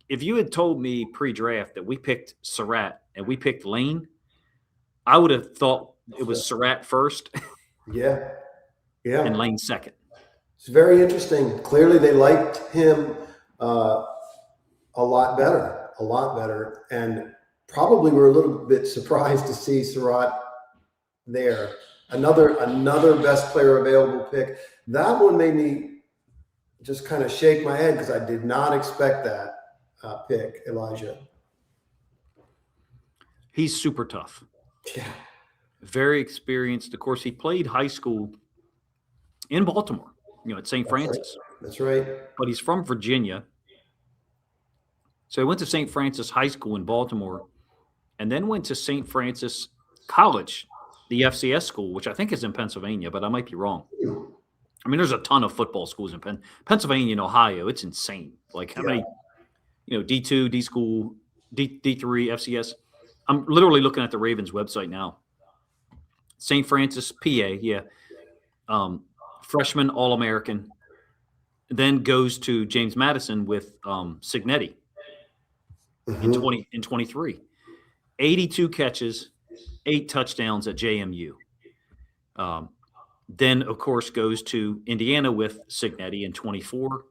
if you had told me pre-draft that we picked Sarratt and we picked Lane, I would have thought it was Sarratt first. Yeah. And Lane second. It's very interesting. Clearly they liked him a lot better. And probably were a little bit surprised to see Sarratt there. Another best player available pick. That one made me just kind of shake my head because I did not expect that pick, Elijah. He's super tough. Yeah. Very experienced. Of course, he played high school in Baltimore, at St. Francis. That's right. But he's from Virginia. So he went to St. Francis High School in Baltimore and then went to St. Francis College, the FCS school, which I think is in Pennsylvania, but I might be wrong. I mean, there's a ton of football schools in Pennsylvania and Ohio. It's insane. Like how many, D2, D school, D3, FCS. I'm literally looking at the Ravens website now. St. Francis, PA, yeah. Freshman All-American. Then goes to James Madison with Signetti in 23. 82 catches, 8 touchdowns at JMU. Then, of course, goes to Indiana with Signetti in 24.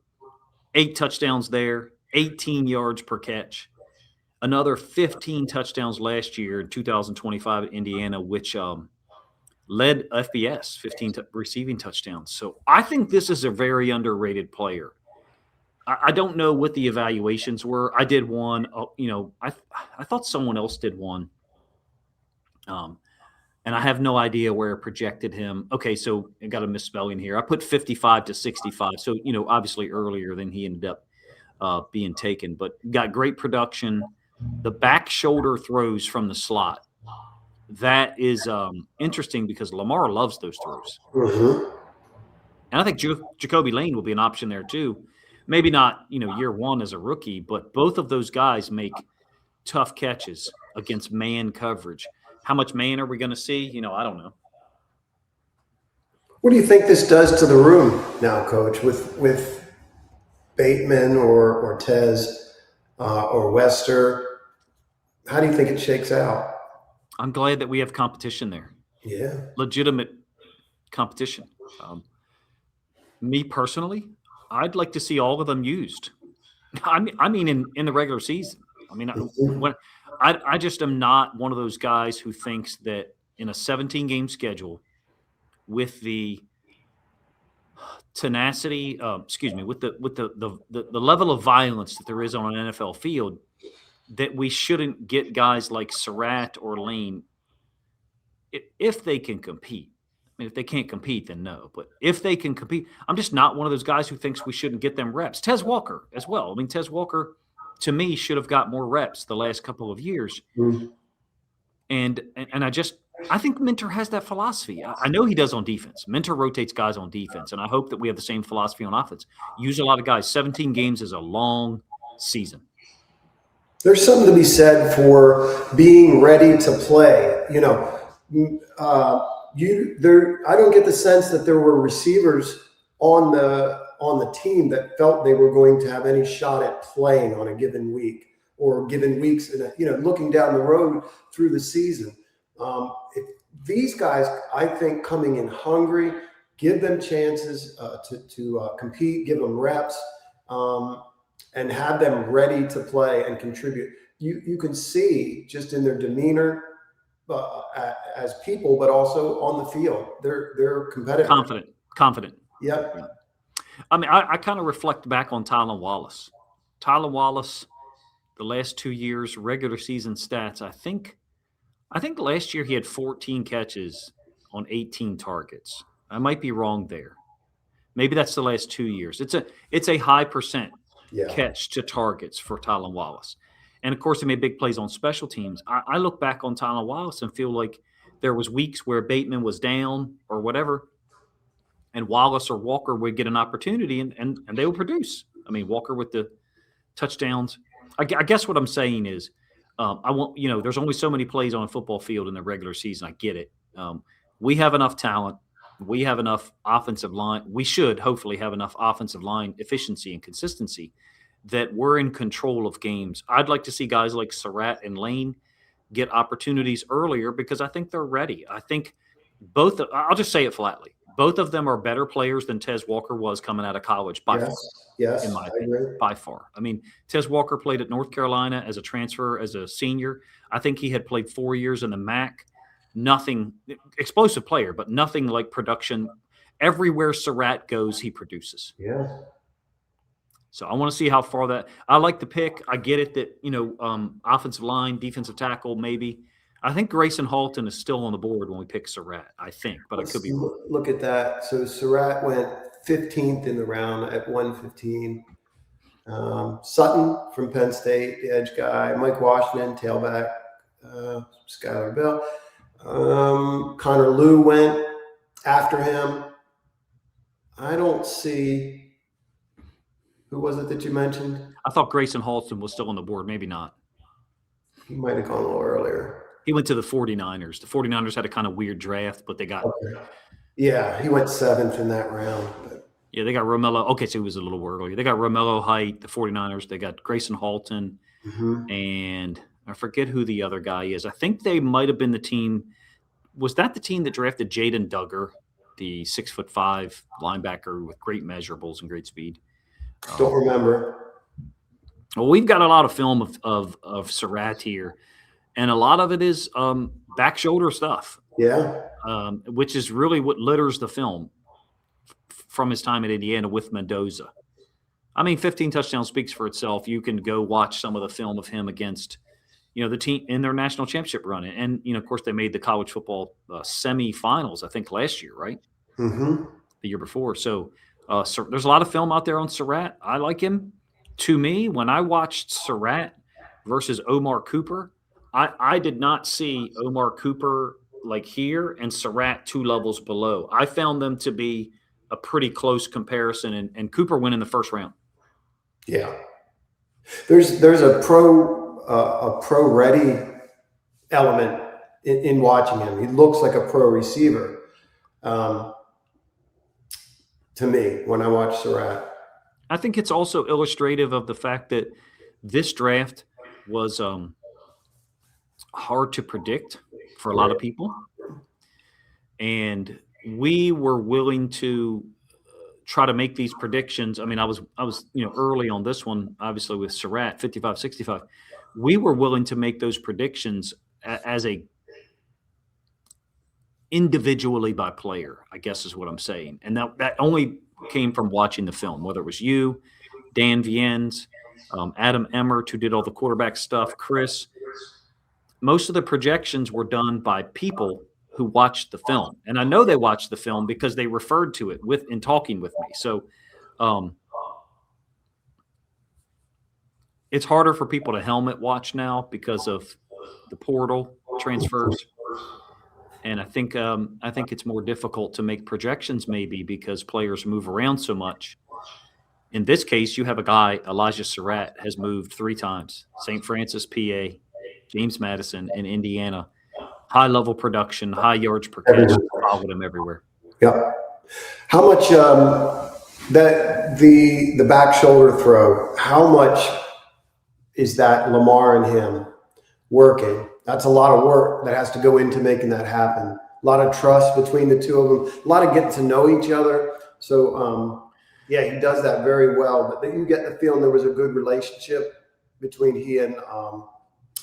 8 touchdowns there, 18 yards per catch. Another 15 touchdowns last year in 2025 at Indiana, which led FBS, 15 receiving touchdowns. So I think this is a very underrated player. I don't know what the evaluations were. I did one, I thought someone else did one. And I have no idea where I projected him. Okay, so I got a misspelling here. I put 55 to 65. So, obviously earlier than he ended up being taken, but got great production. The back shoulder throws from the slot. That is interesting because Lamar loves those throws. And I think Jacoby Lane will be an option there too. Maybe not, year one as a rookie, but both of those guys make tough catches against man coverage. How much man are we going to see? I don't know. What do you think this does to the room now, Coach, with Bateman or Tez or Wester? How do you think it shakes out? I'm glad that we have competition there. Yeah. Legitimate competition. Me personally, I'd like to see all of them used. I mean, in the regular season. I mean, I just am not one of those guys who thinks that in a 17-game schedule with the tenacity, with the level of violence that there is on an NFL field, that we shouldn't get guys like Sarratt or Lane if they can compete. I mean, if they can't compete, then no. But if they can compete, I'm just not one of those guys who thinks we shouldn't get them reps. Tez Walker as well. I mean, Tez Walker, to me, should have got more reps the last couple of years. And I think Minter has that philosophy. I know he does on defense. Minter rotates guys on defense, and I hope that we have the same philosophy on offense. Use a lot of guys. 17 games is a long season. There's something to be said for being ready to play. I don't get the sense that there were receivers on the team that felt they were going to have any shot at playing on a given week or given weeks, looking down the road through the season. These guys, I think, coming in hungry, give them chances to compete, give them reps, and have them ready to play and contribute. You can see just in their demeanor as people, but also on the field, they're competitive, confident. Yep. I mean, I kind of reflect back on Tylan Wallace. Tylan Wallace, the last 2 years, regular season stats. I think last year he had 14 catches on 18 targets. I might be wrong there. Maybe that's the last 2 years. It's a high percent catch to targets for Tylan Wallace. And, of course, he made big plays on special teams. I look back on Tylan Wallace and feel like there was weeks where Bateman was down or whatever, and Wallace or Walker would get an opportunity, and they would produce. I mean, Walker with the touchdowns. I guess what I'm saying is there's only so many plays on a football field in the regular season. I get it. We have enough talent. We have enough offensive line. We should hopefully have enough offensive line efficiency and consistency that we're in control of games. I'd like to see guys like Sarratt and Lane get opportunities earlier because I think they're ready. I think I'll just say it flatly. Both of them are better players than Tez Walker was coming out of college by far. Yes, in my opinion, by far. I mean, Tez Walker played at North Carolina as a transfer, as a senior. I think he had played 4 years in the MAC. nothing explosive player, but nothing like production. Everywhere Sarratt goes, he produces. Yeah. So I want to see how far that. I like the pick. I get it that offensive line, defensive tackle, maybe. I think Grayson Halton is still on the board when we pick Sarratt. I think, but I could be wrong. Look at that. So Sarratt went 15th in the round at 115. Sutton from Penn State, the edge guy. Mike Washington, tailback. Skylar Bell. Connor Liu went after him. I don't see. Who was it that you mentioned? I thought Grayson Halton was still on the board. Maybe not. He might have gone a little earlier. He went to the 49ers. The 49ers had a kind of weird draft, but they got. Okay. Yeah, he went 7th in that round. But. Yeah, they got Romello. Okay, so he was a little earlier. They got Romello Height, the 49ers. They got Grayson Halton, and I forget who the other guy is. I think they might have been the team. Was that the team that drafted Jaden Duggar, the 6'5" linebacker with great measurables and great speed? Don't remember. Well, we've got a lot of film of Sarratt here, and a lot of it is back shoulder stuff. Yeah. Which is really what litters the film from his time at Indiana with Mendoza. I mean, 15 touchdowns speaks for itself. You can go watch some of the film of him against, the team in their national championship run. And, of course, they made the college football semifinals, I think, last year, right? Mm-hmm. The year before. So there's a lot of film out there on Sarratt. I like him. To me, when I watched Sarratt versus Omar Cooper, I did not see Omar Cooper like here and Sarratt 2 levels below. I found them to be a pretty close comparison, and Cooper went in the first round. Yeah. There's a pro ready element in watching him. He looks like a pro receiver to me when I watch Sarratt. I think it's also illustrative of the fact that this draft was hard to predict for a lot of people. And we were willing to try to make these predictions. I mean, I was early on this one, obviously with Sarratt, 55-65. We were willing to make those predictions as a individually by player, I guess is what I'm saying. And that only came from watching the film, whether it was you, Dan Viennes, Adam Emmert, who did all the quarterback stuff, Chris. Most of the projections were done by people who watched the film. And I know they watched the film because they referred to it in talking with me. So it's harder for people to helmet watch now because of the portal transfers. And I think it's more difficult to make projections maybe because players move around so much. In this case, you have a guy, Elijah Sarratt, has moved 3 times. St. Francis, PA, James Madison, and Indiana. High-level production, high yards per catch, followed him everywhere. Yeah. How much that the back shoulder throw, how much is that Lamar and him working? That's a lot of work that has to go into making that happen. A lot of trust between the two of them, a lot of getting to know each other. So, yeah, he does that very well. But you get the feeling there was a good relationship between he and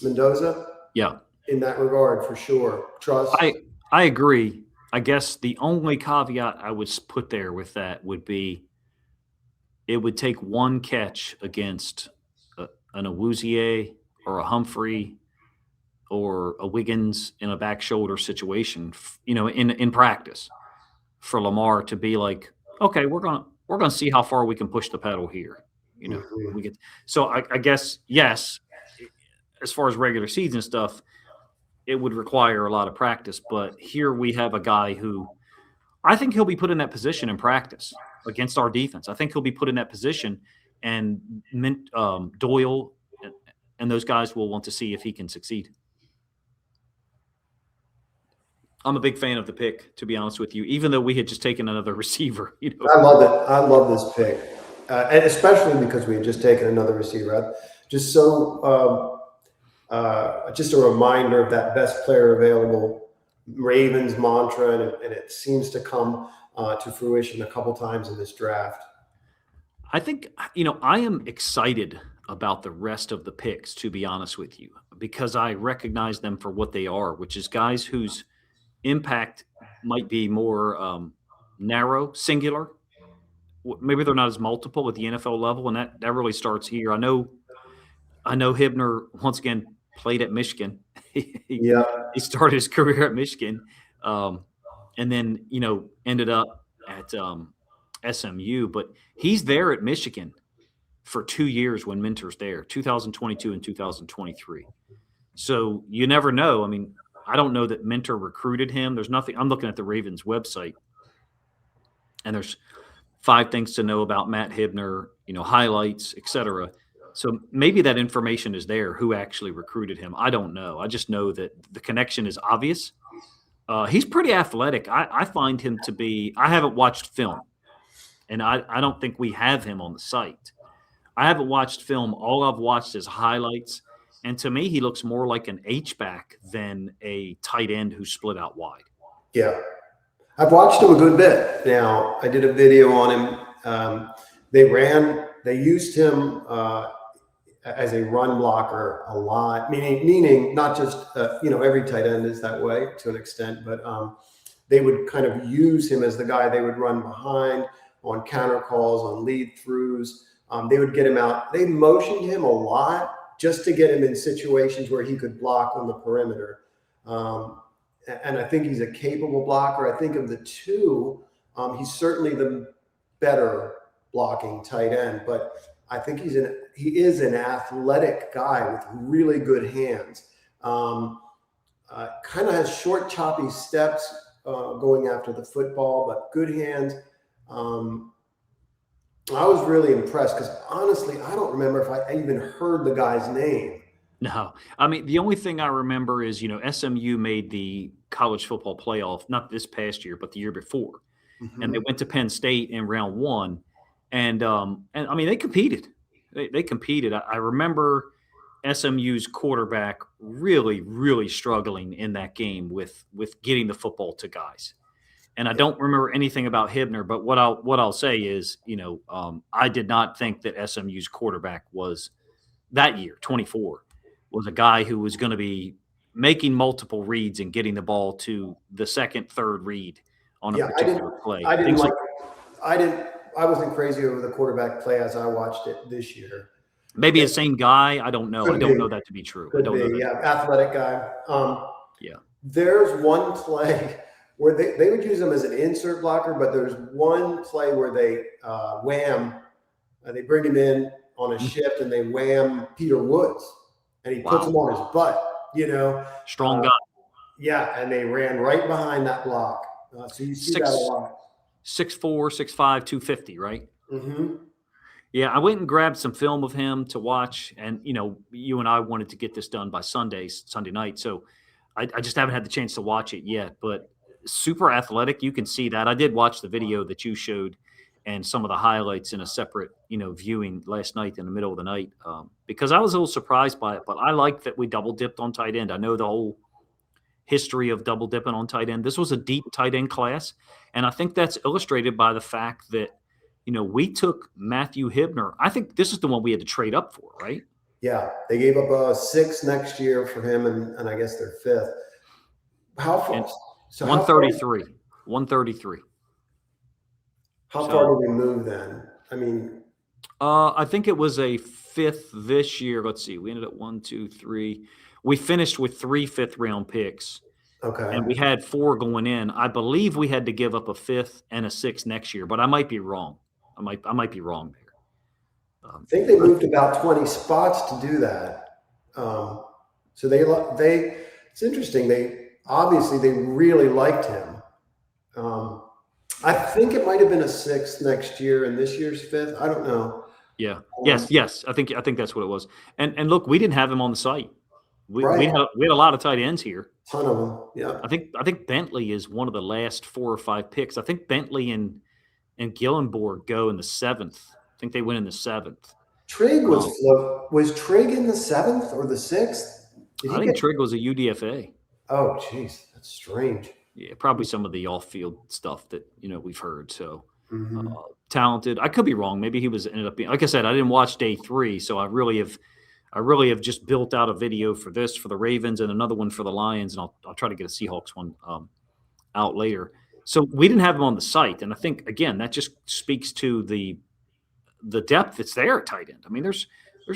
Mendoza. Yeah. In that regard, for sure. Trust. I agree. I guess the only caveat I would put there with that would be it would take one catch against an Awuzie or a Humphrey or a Wiggins in a back shoulder situation, in practice for Lamar to be like, okay, we're gonna see how far we can push the pedal here. We get. So I guess yes, as far as regular season stuff, it would require a lot of practice. But here we have a guy who I think he'll be put in that position in practice against our defense. I think he'll be put in that position, and Doyle and those guys will want to see if he can succeed. I'm a big fan of the pick, to be honest with you, even though we had just taken another receiver. I love it. I love this pick, and especially because we had just taken another receiver. Just a reminder of that best player available, Ravens mantra, and it seems to come to fruition a couple times in this draft. I think, I am excited about the rest of the picks, to be honest with you, because I recognize them for what they are, which is guys whose impact might be more narrow, singular. Maybe they're not as multiple at the NFL level, and that really starts here. I know Hibner once again played at Michigan. he, Yeah. he started his career at Michigan, and then ended up at SMU. But he's there at Michigan for 2 years when Minter's there, 2022 and 2023. So you never know. I mean, I don't know that Minter recruited him. There's nothing. I'm looking at the Ravens website, and there's 5 things to know about Matt Hibner, highlights, etc. So maybe that information is there. Who actually recruited him? I don't know. I just know that the connection is obvious. He's pretty athletic. I find him to be. I haven't watched film, and I don't think we have him on the site. I haven't watched film. All I've watched is highlights. And to me, he looks more like an H-back than a tight end who split out wide. Yeah. I've watched him a good bit. Now, I did a video on him. They used him as a run blocker a lot, meaning not just, every tight end is that way to an extent, but they would kind of use him as the guy they would run behind on counter calls, on lead throughs. They would get him out. They motioned him a lot just to get him in situations where he could block on the perimeter. And I think he's a capable blocker. I think of the two, he's certainly the better blocking tight end, but I think he is an athletic guy with really good hands. Kind of has short, choppy steps going after the football, but good hands. I was really impressed because honestly, I don't remember if I even heard the guy's name. No, I mean, the only thing I remember is, SMU made the college football playoff, not this past year, but the year before. And they went to Penn State in round 1. And I mean, they competed. They competed. I remember SMU's quarterback really, really struggling in that game with getting the football to guys. And I don't remember anything about Hibner, but what I'll say is, I did not think that SMU's quarterback was that year, 24, was a guy who was going to be making multiple reads and getting the ball to the second, third read on a particular play. I wasn't crazy over the quarterback play as I watched it this year. Maybe the same guy. I don't know. I don't know that to be true. I don't know that. Yeah, athletic guy. Yeah. There's one play where they would use him as an insert blocker, but there's one play where they wham, they bring him in on a shift and they wham Peter Woods, and he puts him on his butt, Strong guy. Yeah, and they ran right behind that block. So you see that a lot. 6'4", 6'5", 250, right? Mm-hmm. Yeah, I went and grabbed some film of him to watch, and you and I wanted to get this done by Sunday night, so I just haven't had the chance to watch it yet, but super athletic. You can see that. I did watch the video that you showed and some of the highlights in a separate, viewing last night in the middle of the night, because I was a little surprised by it, but I like that we double dipped on tight end. I know the whole history of double dipping on tight end. This was a deep tight end class, and I think that's illustrated by the fact that, we took Matthew Hibner. I think this is the one we had to trade up for, right? Yeah, they gave up a 6 next year for him, and I guess their 5th. How far? So 133. 133. How far did we move then? I mean, I think it was a 5th this year. Let's see. We ended up 1, 2, 3. We finished with 3 5th-round picks. Okay. And we had 4 going in. I believe we had to give up a 5th and a 6th next year, but I might be wrong. I might be wrong there. I think they moved about 20 spots to do that. So they it's interesting. They really liked him. I think it might have been a 6th next year and this year's 5th. I don't know. Yeah. Yes. I think that's what it was. And look, we didn't have him on the site. We had a lot of tight ends here. Ton of them. Yeah. I think Bentley is one of the last 4 or 5 picks. I think Bentley and Gillenborg go in the 7th. I think they went in the 7th. Trigg was Trigg in the 7th or the 6th? I think Trigg was a UDFA. Oh, geez, that's strange. Yeah, probably some of the off-field stuff that we've heard. So talented. I could be wrong. Maybe he ended up being. Like I said, I didn't watch day 3, so I really have just built out a video for this for the Ravens and another one for the Lions, and I'll try to get a Seahawks one out later. So we didn't have him on the site, and I think again that just speaks to the depth that's there at tight end. I mean, there's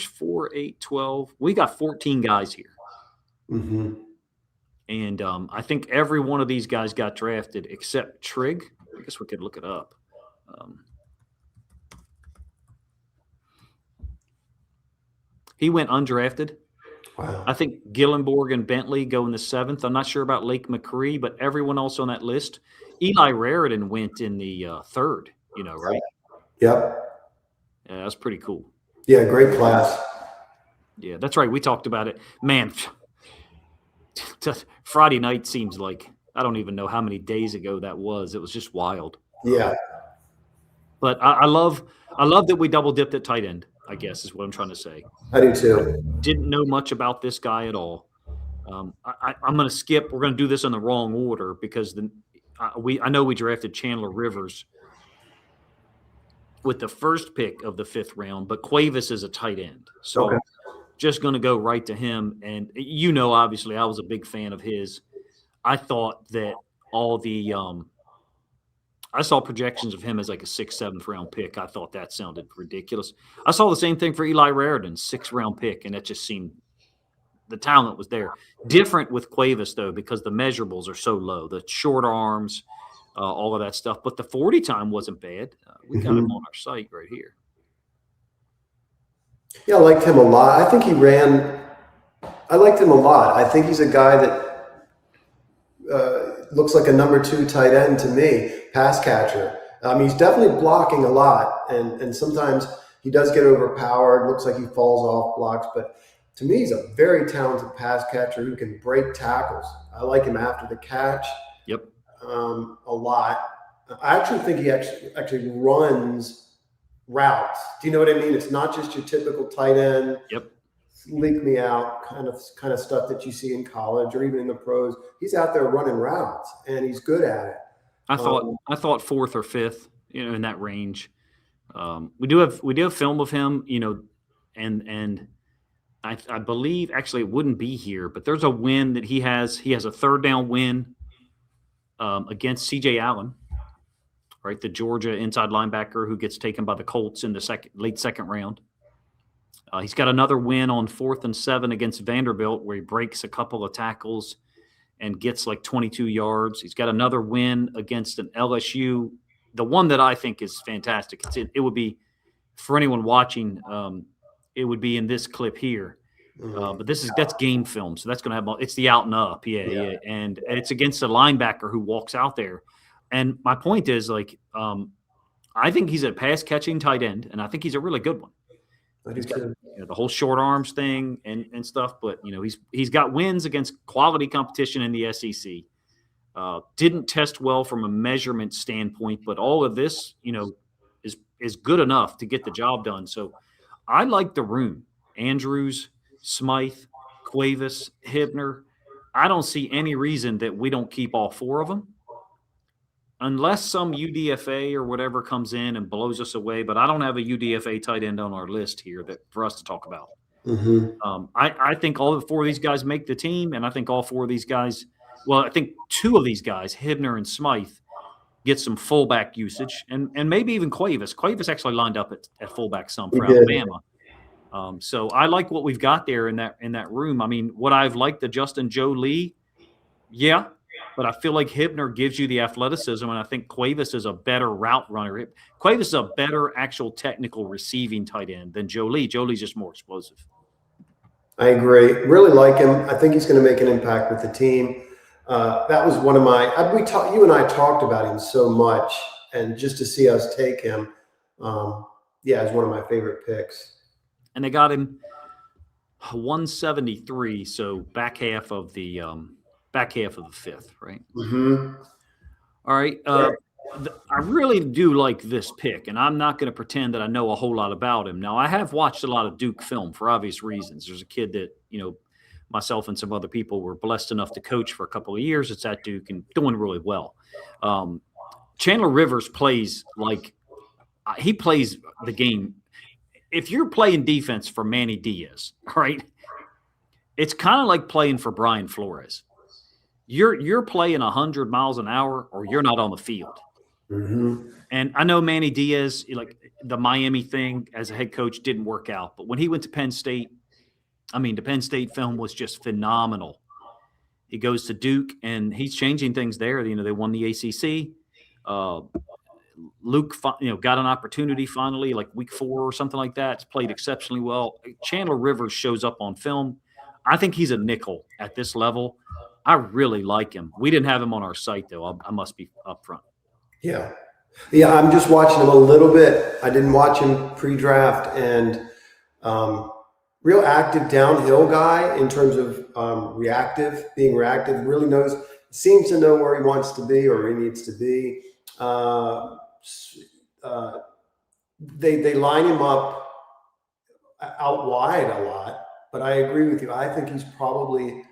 4, 8, 12. We got 14 guys here. Mm-hmm. And I think every one of these guys got drafted except Trigg. I guess we could look it up. He went undrafted. Wow. I think Gillenborg and Bentley go in the 7th. I'm not sure about Lake McCree, but everyone else on that list. Eli Raritan went in the 3rd, right? Yep. Yeah, that's pretty cool. Yeah, great class. Yeah, that's right. We talked about it. Man, Friday night seems like I don't even know how many days ago that was. It was just wild. Yeah. But I love that we double dipped at tight end, I guess is what I'm trying to say. I do too. Didn't know much about this guy at all. I'm going to skip. We're going to do this in the wrong order because I know we drafted Chandler Rivers with the first pick of the 5th round, but Cuevas is a tight end. So Okay. Just going to go right to him. And, obviously I was a big fan of his. I thought that all the I saw projections of him as like a 6th, 7th round pick. I thought that sounded ridiculous. I saw the same thing for Eli Raritan, 6th round pick, and it just seemed the talent was there. Different with Cuevas, though, because the measurables are so low, the short arms, all of that stuff. But the 40 time wasn't bad. We got him on our site right here. Yeah, I liked him a lot. I think I liked him a lot. I think he's a guy that looks like a number 2 tight end to me, pass catcher. He's definitely blocking a lot, and sometimes he does get overpowered. Looks like he falls off blocks, but to me, he's a very talented pass catcher who can break tackles. I like him after the catch. Yep. A lot. I actually think he actually runs routes. Do you know what I mean? It's not just your typical tight end. Yep. Leak me out kind of stuff that you see in college or even in the pros. He's out there running routes and he's good at it. I thought 4th or 5th, in that range. We do have film of him, and I believe actually it wouldn't be here, but there's a win that he has. He has a 3rd down win against C.J. Allen, right? The Georgia inside linebacker who gets taken by the Colts in the late 2nd round. He's got another win on 4th and 7 against Vanderbilt where he breaks a couple of tackles and gets like 22 yards. He's got another win against an LSU. The one that I think is fantastic, it would be, for anyone watching, it would be in this clip here. But that's game film, so that's going to have – it's the out and up, yeah. And it's against a linebacker who walks out there. And my point is, I think he's a pass-catching tight end, and I think he's a really good one. He's got the whole short arms thing and stuff, but he's got wins against quality competition in the SEC. Didn't test well from a measurement standpoint, but all of this, is good enough to get the job done. So I like the room. Andrews, Smythe, Cuevas, Hibner. I don't see any reason that we don't keep all 4 of them. Unless some UDFA or whatever comes in and blows us away, but I don't have a UDFA tight end on our list here for us to talk about. Mm-hmm. I think all 4 of these guys make the team, and I think all 4 of these guys – well, I think 2 of these guys, Hibner and Smythe, get some fullback usage, and maybe even Cuevas. Cuevas actually lined up at fullback some for Alabama. So I like what we've got there in that room. I mean, would I have liked the Justin Joe Lee? Yeah. But I feel like Hibner gives you the athleticism, and I think Cuevas is a better route runner. Cuevas is a better actual technical receiving tight end than Joe Lee. Joe Lee's just more explosive. I agree. Really like him. I think he's going to make an impact with the team. That was one of my – you and I talked about him so much, and just to see us take him, is one of my favorite picks. And they got him 173, so back half of the 5th, right? Mm-hmm. All right. I really do like this pick, and I'm not going to pretend that I know a whole lot about him. Now, I have watched a lot of Duke film for obvious reasons. There's a kid that, myself and some other people were blessed enough to coach for a couple of years. It's at Duke and doing really well. Chandler Rivers plays he plays the game. If you're playing defense for Manny Diaz, all right, it's kind of like playing for Brian Flores. you're playing 100 miles an hour or you're not on the field. Mm-hmm. And I know Manny Diaz, like the Miami thing as a head coach didn't work out, but when he went to Penn State, I mean, the Penn State film was just phenomenal. He goes to Duke and he's changing things there. You know, they won the ACC. Luke, got an opportunity finally, like week 4 or something like that. It's played exceptionally well. Chandler Rivers shows up on film. I think he's a nickel at this level. I really like him. We didn't have him on our site though. I must be upfront. Yeah. Yeah. I'm just watching him a little bit. I didn't watch him pre-draft, and real active downhill guy in terms of being reactive, really seems to know where he wants to be or where he needs to be. They line him up out wide a lot, but I agree with you. I think he's probably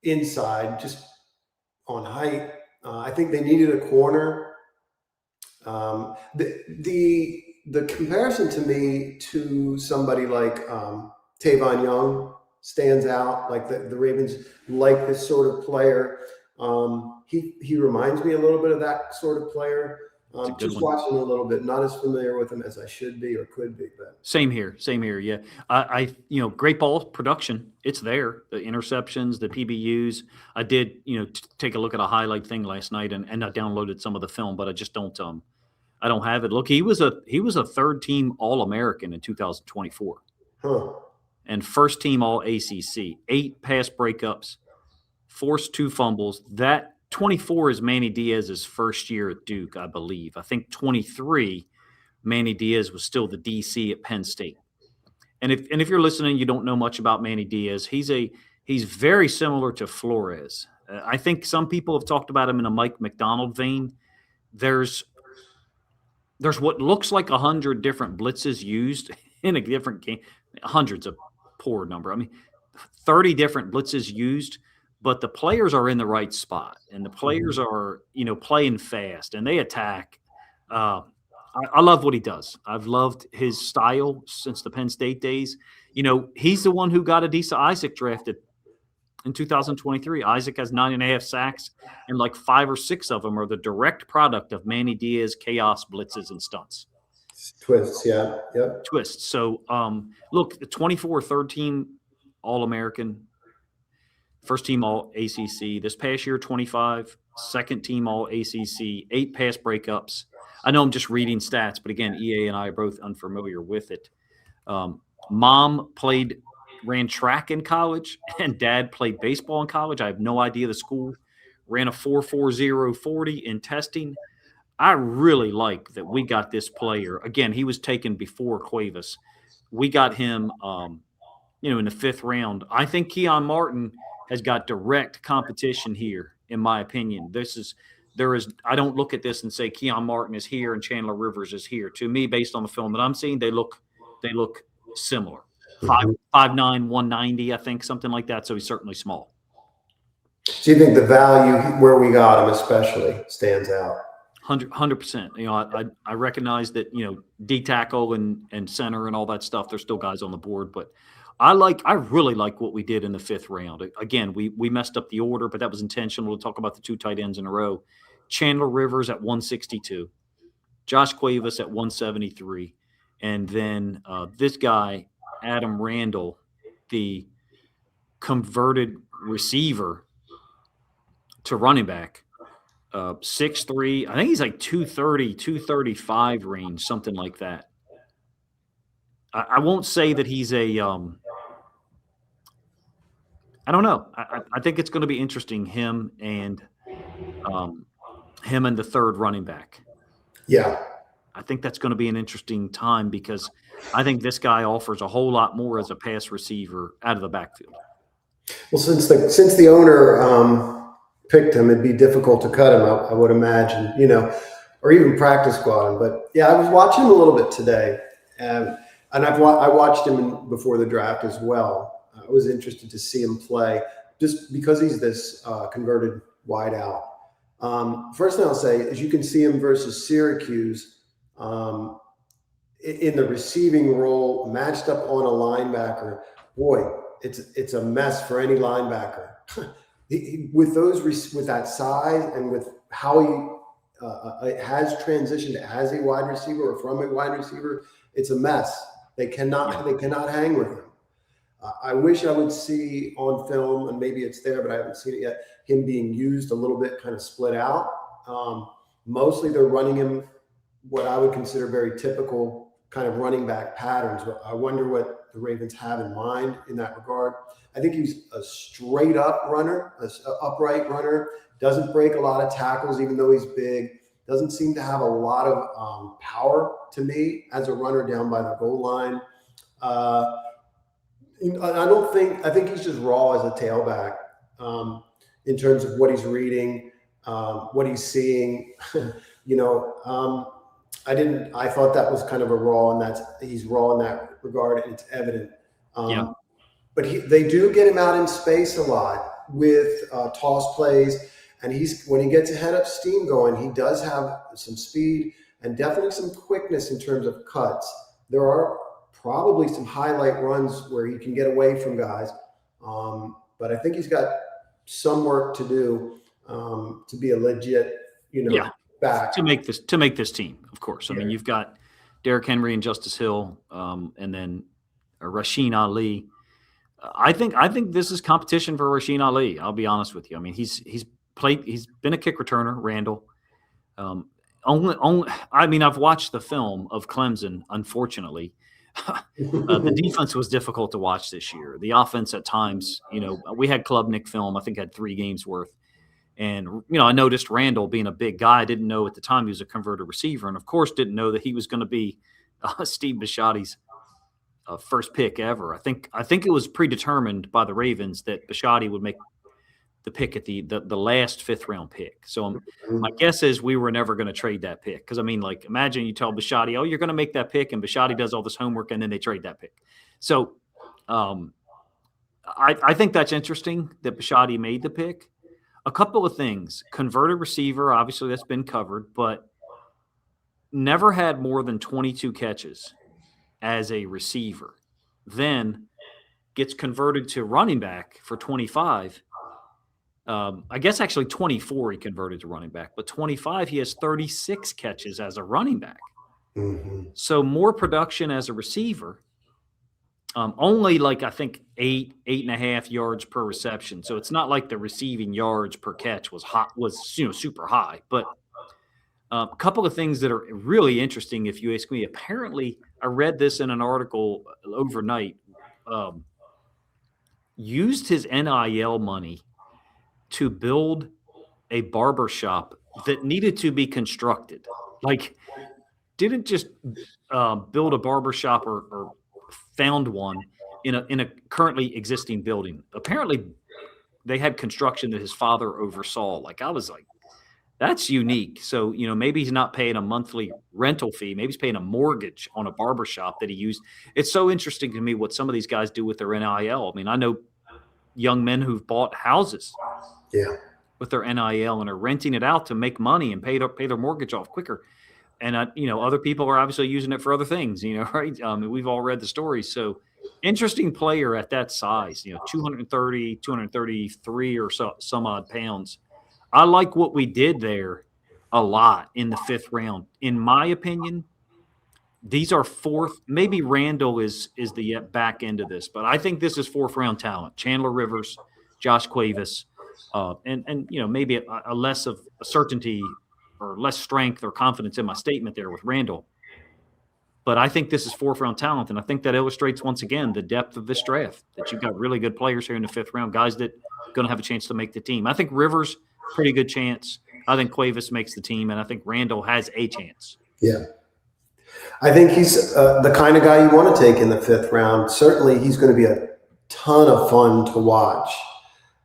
inside just on height. I think they needed a corner. The comparison to me to somebody like Tavon Young stands out. Like the Ravens like this sort of player. He reminds me a little bit of that sort of player. Just watching a little bit, not as familiar with him as I should be or could be. But same here. Yeah, I great ball production. It's there. The interceptions, the PBUs. I did take a look at a highlight thing last night, and I downloaded some of the film, but I just don't. I don't have it. Look, he was a third team All-American in 2024, and first team All ACC. 8 pass breakups, forced 2 fumbles. That 24 is Manny Diaz's first year at Duke, I believe. I think 23, Manny Diaz was still the DC at Penn State. And if you're listening, you don't know much about Manny Diaz. He's very similar to Flores. I think some people have talked about him in a Mike McDonald vein. There's what looks like 100 different blitzes used in a different game. 100's a poor number. I mean, 30 different blitzes used. But the players are in the right spot, and the players are, playing fast, and they attack. I love what he does. I've loved his style since the Penn State days. He's the one who got Adisa Isaac drafted in 2023. Isaac has 9.5 sacks, and like 5 or 6 of them are the direct product of Manny Diaz chaos blitzes and stunts. Twists, yeah, yep. Twists. So, look, the 24 third team All-American. First team All ACC. This past year, 25. Second team All ACC. 8 pass breakups. I know I'm just reading stats, but again, EA and I are both unfamiliar with it. Mom ran track in college, and dad played baseball in college. I have no idea the school. Ran a 4.40 40 in testing. I really like that we got this player. Again, he was taken before Cuevas. We got him, in the 5th round. I think Keon Martin has got direct competition here, in my opinion. I don't look at this and say Keon Martin is here and Chandler Rivers is here. To me, based on the film that I'm seeing, they look similar. 5'9", 190, I think, something like that. So he's certainly small. Do you think the value where we got him especially stands out? 100%. I recognize that, D tackle and center and all that stuff, there's still guys on the board, but I really like what we did in the 5th round. Again, we messed up the order, but that was intentional. We'll talk about the 2 tight ends in a row. Chandler Rivers at 162, Josh Cuevas at 173, and then this guy, Adam Randall, the converted receiver to running back, 6'3". I think he's like 230, 235 range, something like that. I won't say that he's a I don't know. I think it's going to be interesting, him and the third running back. Yeah. I think that's going to be an interesting time because I think this guy offers a whole lot more as a pass receiver out of the backfield. Well, since the owner picked him, it'd be difficult to cut him, I would imagine, or even practice squad him. But yeah, I was watching him a little bit today, and I watched him before the draft as well. I was interested to see him play just because he's this converted wideout. First thing I'll say is you can see him versus Syracuse in the receiving role, matched up on a linebacker. Boy, it's a mess for any linebacker. with that size and with how he has transitioned as a wide receiver or from a wide receiver, it's a mess. They cannot hang with him. I wish I would see on film, and maybe it's there, but I haven't seen it yet, him being used a little bit, kind of split out. Mostly they're running him what I would consider very typical kind of running back patterns. I wonder what the Ravens have in mind in that regard. I think he's a straight up runner, an upright runner, doesn't break a lot of tackles, even though he's big, doesn't seem to have a lot of power to me as a runner down by the goal line. I think he's just raw as a tailback in terms of what he's reading, what he's seeing. I thought that was kind of a raw, and he's raw in that regard, and it's evident. But they do get him out in space a lot with toss plays, and when he gets a head up steam going, he does have some speed and definitely some quickness in terms of cuts. There are probably some highlight runs where he can get away from guys, but I think he's got some work to do to be a legit, back to make this team. Of course, I mean, you've got Derrick Henry and Justice Hill, and then Rasheen Ali. I think this is competition for Rasheen Ali. I'll be honest with you. I mean, he's been a kick returner, Randall. I've watched the film of Clemson. Unfortunately, the defense was difficult to watch this year. The offense at times, we had Klubnik film. I think had 3 games worth. And, I noticed Randall being a big guy. I didn't know at the time he was a converted receiver. And, of course, didn't know that he was going to be Steve Bisciotti's first pick ever. I think it was predetermined by the Ravens that Bisciotti would make the pick at the last 5th round pick. So my guess is we were never going to trade that pick. Because, imagine you tell Bisciotti, oh, you're going to make that pick, and Bisciotti does all this homework, and then they trade that pick. So I think that's interesting that Bisciotti made the pick. A couple of things. Converted receiver, obviously that's been covered, but never had more than 22 catches as a receiver. Then gets converted to running back for 25. I guess actually 24 he converted to running back, but 25 he has 36 catches as a running back. Mm-hmm. So more production as a receiver. Only I think 8.5 yards per reception. So it's not like the receiving yards per catch was super high. But a couple of things that are really interesting, if you ask me. Apparently, I read this in an article overnight. Used his NIL money to build a barber shop that needed to be constructed. Didn't just build a barber shop or found one in a currently existing building. Apparently they had construction that his father oversaw. I was like, that's unique. So, maybe he's not paying a monthly rental fee. Maybe he's paying a mortgage on a barbershop that he used. It's so interesting to me what some of these guys do with their NIL. I know young men who've bought houses with their NIL and are renting it out to make money and pay their mortgage off quicker. And, other people are obviously using it for other things, right? We've all read the stories. So interesting player at that size, 230, 233 or so, some odd pounds. I like what we did there a lot in the 5th round. In my opinion, these are 4th. Maybe Randall is the back end of this, but I think this is 4th round talent. Chandler Rivers, Josh Cuevas, and maybe a less of a certainty or less strength or confidence in my statement there with Randall. But I think this is 4th round talent, and I think that illustrates once again the depth of this draft, that you've got really good players here in the 5th round, guys that are going to have a chance to make the team. I think Rivers, pretty good chance. I think Cuevas makes the team, and I think Randall has a chance. Yeah. I think he's the kind of guy you want to take in the 5th round. Certainly he's going to be a ton of fun to watch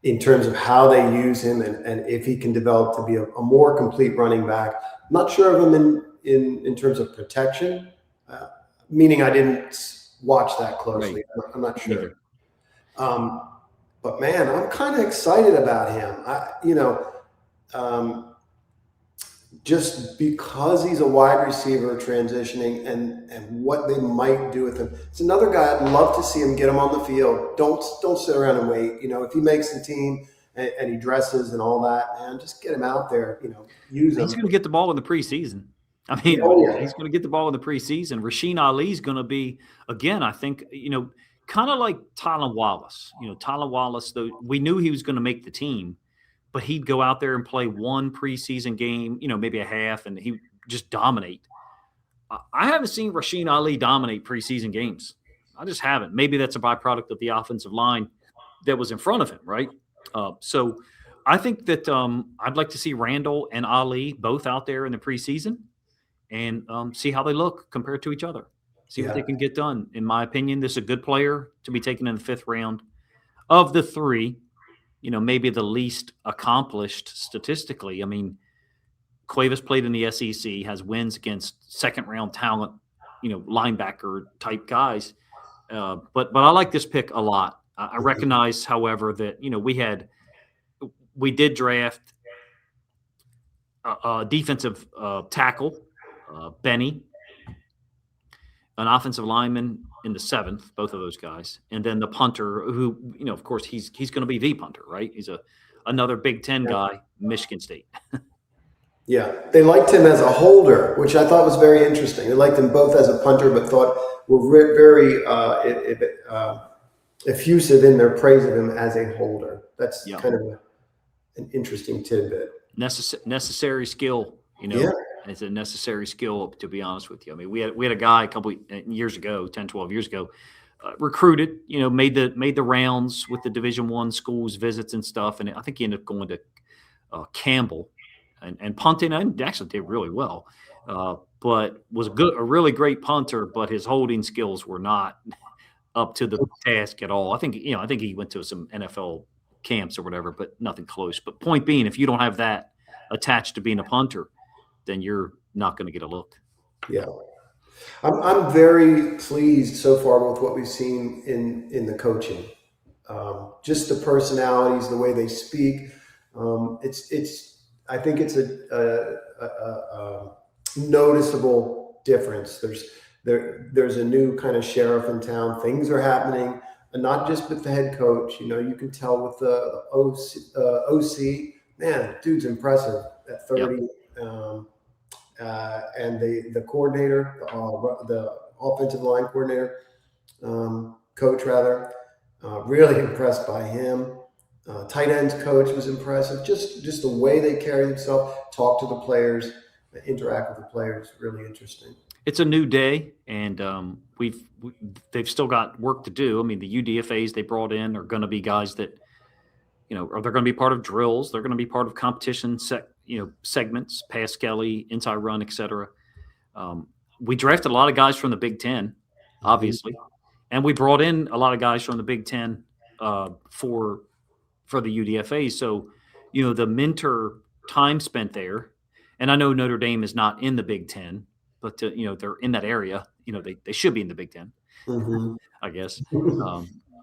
in terms of how they use him and if he can develop to be a more complete running back. I'm not sure of him in terms of protection, meaning I didn't watch that closely. Right. I'm not sure. But man, I'm kind of excited about him. Just because he's a wide receiver transitioning and what they might do with him. It's another guy I'd love to see him, get him on the field. Don't sit around and wait. If he makes the team and he dresses and all that, man, just get him out there, use him. He's going to get the ball in the preseason. I mean, he's going to get the ball in the preseason. Rasheen Ali's going to be, again, I think, kind of like Tylan Wallace. Tylan Wallace, though, we knew he was going to make the team, but he'd go out there and play one preseason game, maybe a half, and he just dominate. I haven't seen Rasheen Ali dominate preseason games. I just haven't. Maybe that's a byproduct of the offensive line that was in front of him, right? So I think that I'd like to see Randall and Ali both out there in the preseason and see how they look compared to each other. See what they can get done. In my opinion, this is a good player to be taken in the 5th round. Of the 3, maybe the least accomplished statistically. I mean, Cuevas played in the SEC, has wins against second-round talent, linebacker-type guys. But I like this pick a lot. I recognize, however, that, we did draft a defensive tackle, Benny, an offensive lineman in the 7th, both of those guys, and then the punter, who, of course, he's going to be the punter, right? He's another Big Ten guy, Michigan State. Yeah, they liked him as a holder, which I thought was very interesting. They liked him both as a punter, but thought were very effusive in their praise of him as a holder. That's kind of an interesting tidbit. Necessary skill, It's a necessary skill, to be honest with you. I mean, we had a guy a couple years ago, 10, 12 years ago, recruited, made the rounds with the Division I schools, visits and stuff, and I think he ended up going to Campbell. And punting, and actually did really well, but was a really great punter. But his holding skills were not up to the task at all. I think he went to some NFL camps or whatever, but nothing close. But point being, if you don't have that attached to being a punter, then you're not going to get a look. Yeah, I'm very pleased so far with what we've seen in the coaching. Just the personalities, the way they speak. I think it's a noticeable difference. There's a new kind of sheriff in town. Things are happening, and not just with the head coach. You can tell with the OC. Man, dude's impressive at 30. Yep. And the coordinator, the offensive line coordinator, coach rather, really impressed by him. Tight ends coach was impressive. Just the way they carry themselves, talk to the players, interact with the players, really interesting. It's a new day, and they've still got work to do. I mean, the UDFAs they brought in are going to be guys that, or they're going to be part of drills. They're going to be part of competition segments, pass Kelly, inside run, etc. We drafted a lot of guys from the Big Ten, obviously, and we brought in a lot of guys from the Big Ten for the UDFA. So, the Minter time spent there, and I know Notre Dame is not in the Big Ten, but they're in that area. They should be in the Big Ten, I guess.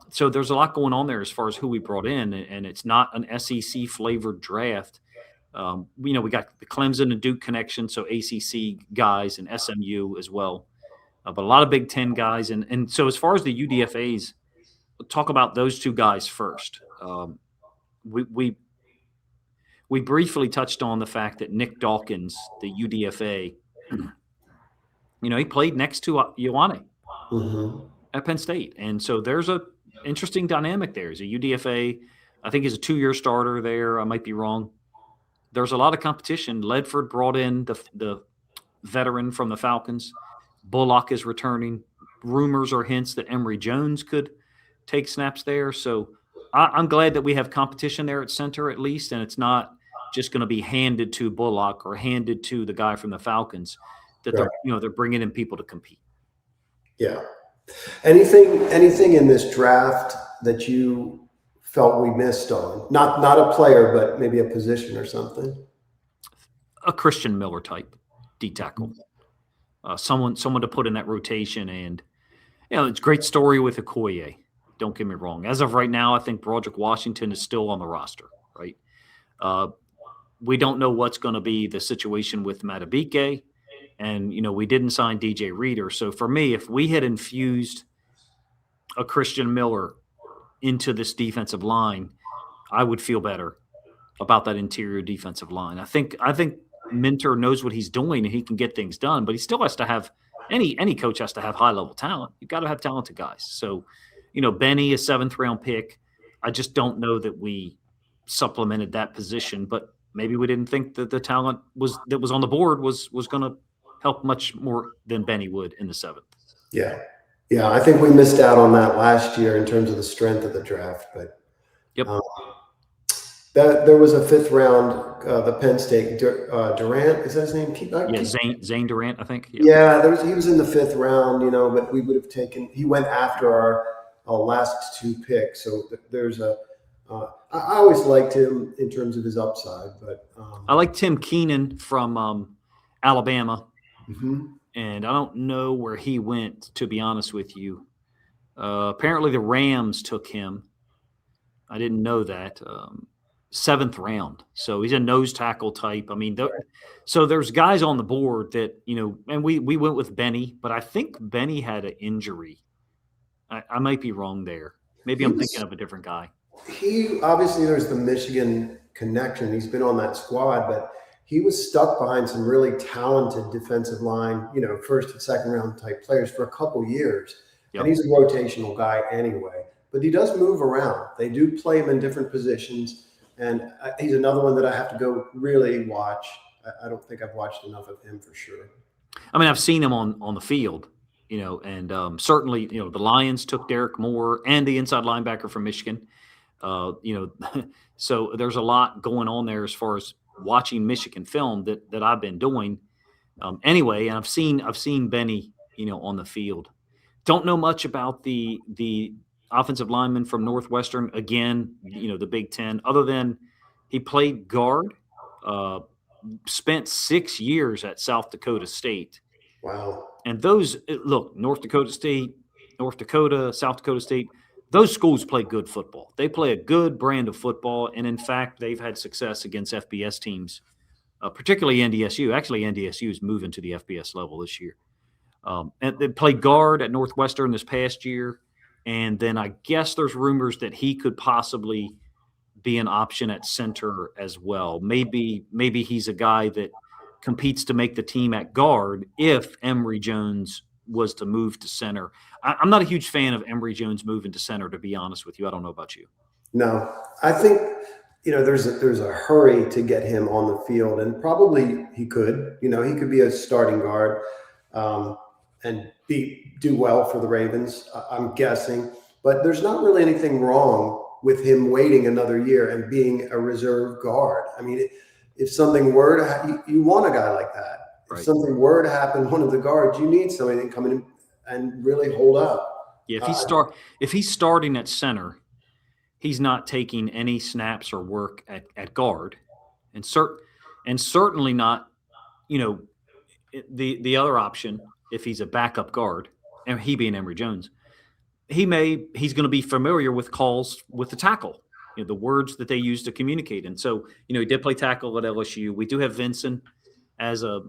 So there's a lot going on there as far as who we brought in, and it's not an SEC flavored draft. We got the Clemson and Duke connection, so ACC guys and SMU as well, but a lot of Big Ten guys. And so as far as the UDFAs, we'll talk about those 2 guys first. We briefly touched on the fact that Nick Dawkins, the UDFA, he played next to Ioane at Penn State. And so there's a interesting dynamic there. He's a UDFA. I think he's a 2-year starter there. I might be wrong. There's a lot of competition. Ledford brought in the veteran from the Falcons. Bullock is returning. Rumors or hints that Emory Jones could take snaps there. So I'm glad that we have competition there at center at least, and it's not just going to be handed to Bullock or handed to the guy from the Falcons. That they're bringing in people to compete. Yeah. Anything in this draft that you felt we missed on? Not a player, but maybe a position or something. A Christian Miller type D tackle, someone to put in that rotation, and it's a great story with Okoye. Don't get me wrong. As of right now, I think Broderick Washington is still on the roster, right? We don't know what's going to be the situation with Matabike, and, we didn't sign DJ Reader. So for me, if we had infused a Christian Miller into this defensive line, I would feel better about that interior defensive line. I think Minter knows what he's doing and he can get things done, but he still has to have any coach has to have high level talent. You've got to have talented guys. So, Benny, a 7th-round pick. I just don't know that we supplemented that position, but maybe we didn't think that the talent that was on the board was going to help much more than Benny would in the 7th. Yeah. Yeah. I think we missed out on that last year in terms of the strength of the draft, but Yep. There was a 5th round, the Penn State Durant, is that his name? Zane Durant, I think. Yeah, he was in the 5th round, but we would have he went after our last 2 picks. So there's I always liked him in terms of his upside, but I like Tim Keenan from Alabama, mm-hmm. and I don't know where he went, to be honest with you. Apparently the Rams took him. I didn't know that. 7th round. So he's a nose tackle type. I mean, so there's guys on the board that, and we went with Benny, but I think Benny had an injury. I might be wrong there. Maybe I'm thinking of a different guy. He obviously, there's the Michigan connection. He's been on that squad, but he was stuck behind some really talented defensive line, 1st and 2nd round type players for a couple years. Yep. And he's a rotational guy anyway, but he does move around. They do play him in different positions. And he's another one that I have to go really watch. I don't think I've watched enough of him for sure. I mean, I've seen him on the field, and certainly, the Lions took Derek Moore and the inside linebacker from Michigan. So there's a lot going on there as far as watching Michigan film that I've been doing. Anyway, and I've seen Benny, on the field. Don't know much about the offensive lineman from Northwestern, again, the Big Ten, other than he played guard, spent 6 years at South Dakota State. Wow. And North Dakota State, South Dakota State, those schools play good football. They play a good brand of football. And in fact, they've had success against FBS teams, particularly NDSU. Actually, NDSU is moving to the FBS level this year. And they played guard at Northwestern this past year. And then I guess there's rumors that he could possibly be an option at center as well. Maybe he's a guy that competes to make the team at guard if Emory Jones was to move to center. I'm not a huge fan of Emory Jones moving to center, to be honest with you. I don't know about you. No, I think, there's a hurry to get him on the field, and probably he could, he could be a starting guard. And do well for the Ravens, I'm guessing. But there's not really anything wrong with him waiting another year and being a reserve guard. I mean, if something were to you want a guy like that. Right. If something were to happen, one of the guards, you need somebody to come in and really hold up. Yeah, if he's starting at center, he's not taking any snaps or work at guard, and certainly not, the other option. If he's a backup guard, and he being Emory Jones, he's going to be familiar with calls with the tackle, the words that they use to communicate. And so, he did play tackle at LSU. We do have Vincent as a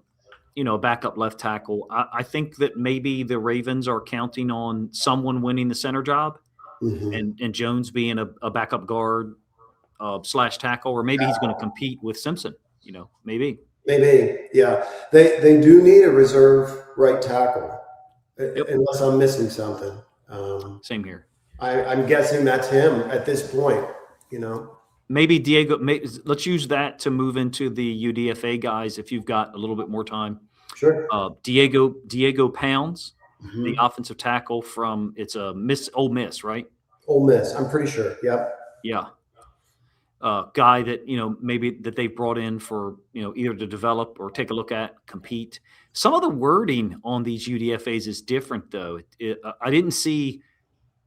backup left tackle. I think that maybe the Ravens are counting on someone winning the center job, mm-hmm. and Jones being a backup guard / tackle, or maybe he's going to compete with Simpson. Maybe. Maybe, yeah. They do need a reserve right tackle, unless I'm missing something. Same here. I'm guessing that's him at this point, Maybe Diego. Let's use that to move into the UDFA guys if you've got a little bit more time. Sure. Diego Pounds, mm-hmm. the offensive tackle from Ole Miss, right? Ole Miss, I'm pretty sure. Yep. Yeah. Guy that, maybe that they brought in for, either to develop or take a look at, compete. Some of the wording on these UDFAs is different, though. I didn't see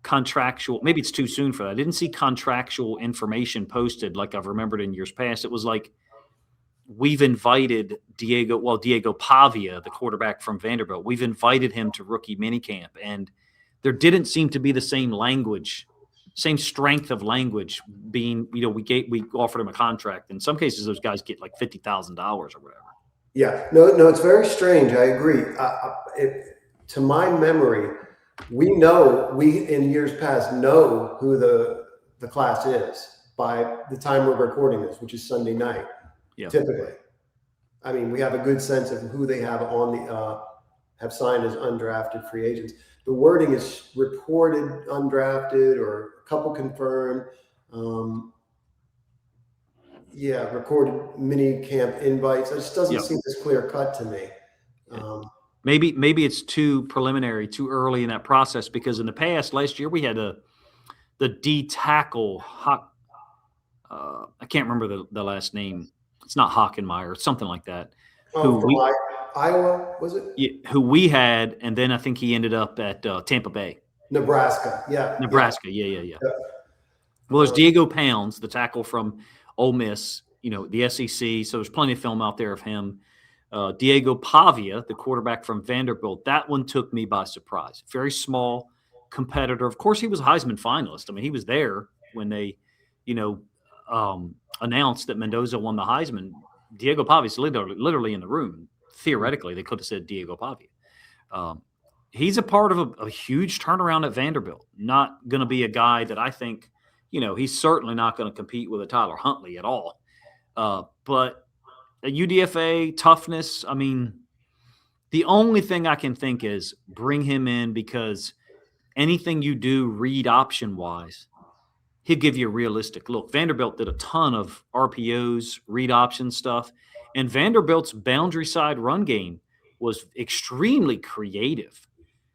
contractual, maybe it's too soon for that. I didn't see contractual information posted like I've remembered in years past. It was like, we've invited Diego Pavia, the quarterback from Vanderbilt. We've invited him to rookie minicamp, and there didn't seem to be the same strength of language being, we offered him a contract. In some cases, those guys get like $50,000 or whatever. Yeah, no, it's very strange. I agree. To my memory, we in years past know who the class is. by the time we're recording this, which is Sunday night, typically. I mean, we have a good sense of who they have on the have signed as undrafted free agents. The wording is reported undrafted or a couple confirmed. Recorded mini camp invites. It just doesn't seem as clear cut to me. Maybe it's too preliminary, too early in that process, because in the past, last year, we had the D tackle. I can't remember the last name. It's not Hockenmeyer, something like that. From Iowa, was it? Yeah, who we had, and then I think he ended up at Tampa Bay. Nebraska, Nebraska, yeah. Well, there's Diego Pounds, the tackle from Ole Miss, the SEC, so there's plenty of film out there of him. Diego Pavia, the quarterback from Vanderbilt, that one took me by surprise. Very small competitor. Of course, he was a Heisman finalist. I mean, he was there when they, announced that Mendoza won the Heisman. Diego Pavia's literally in the room. Theoretically, they could have said Diego Pavia. He's a part of a huge turnaround at Vanderbilt. Not going to be a guy that I think, he's certainly not going to compete with a Tyler Huntley at all. But a UDFA toughness, I mean, the only thing I can think is bring him in, because anything you do read option-wise, he'll give you a realistic look. Vanderbilt did a ton of RPOs, read option stuff, and Vanderbilt's boundary side run game was extremely creative.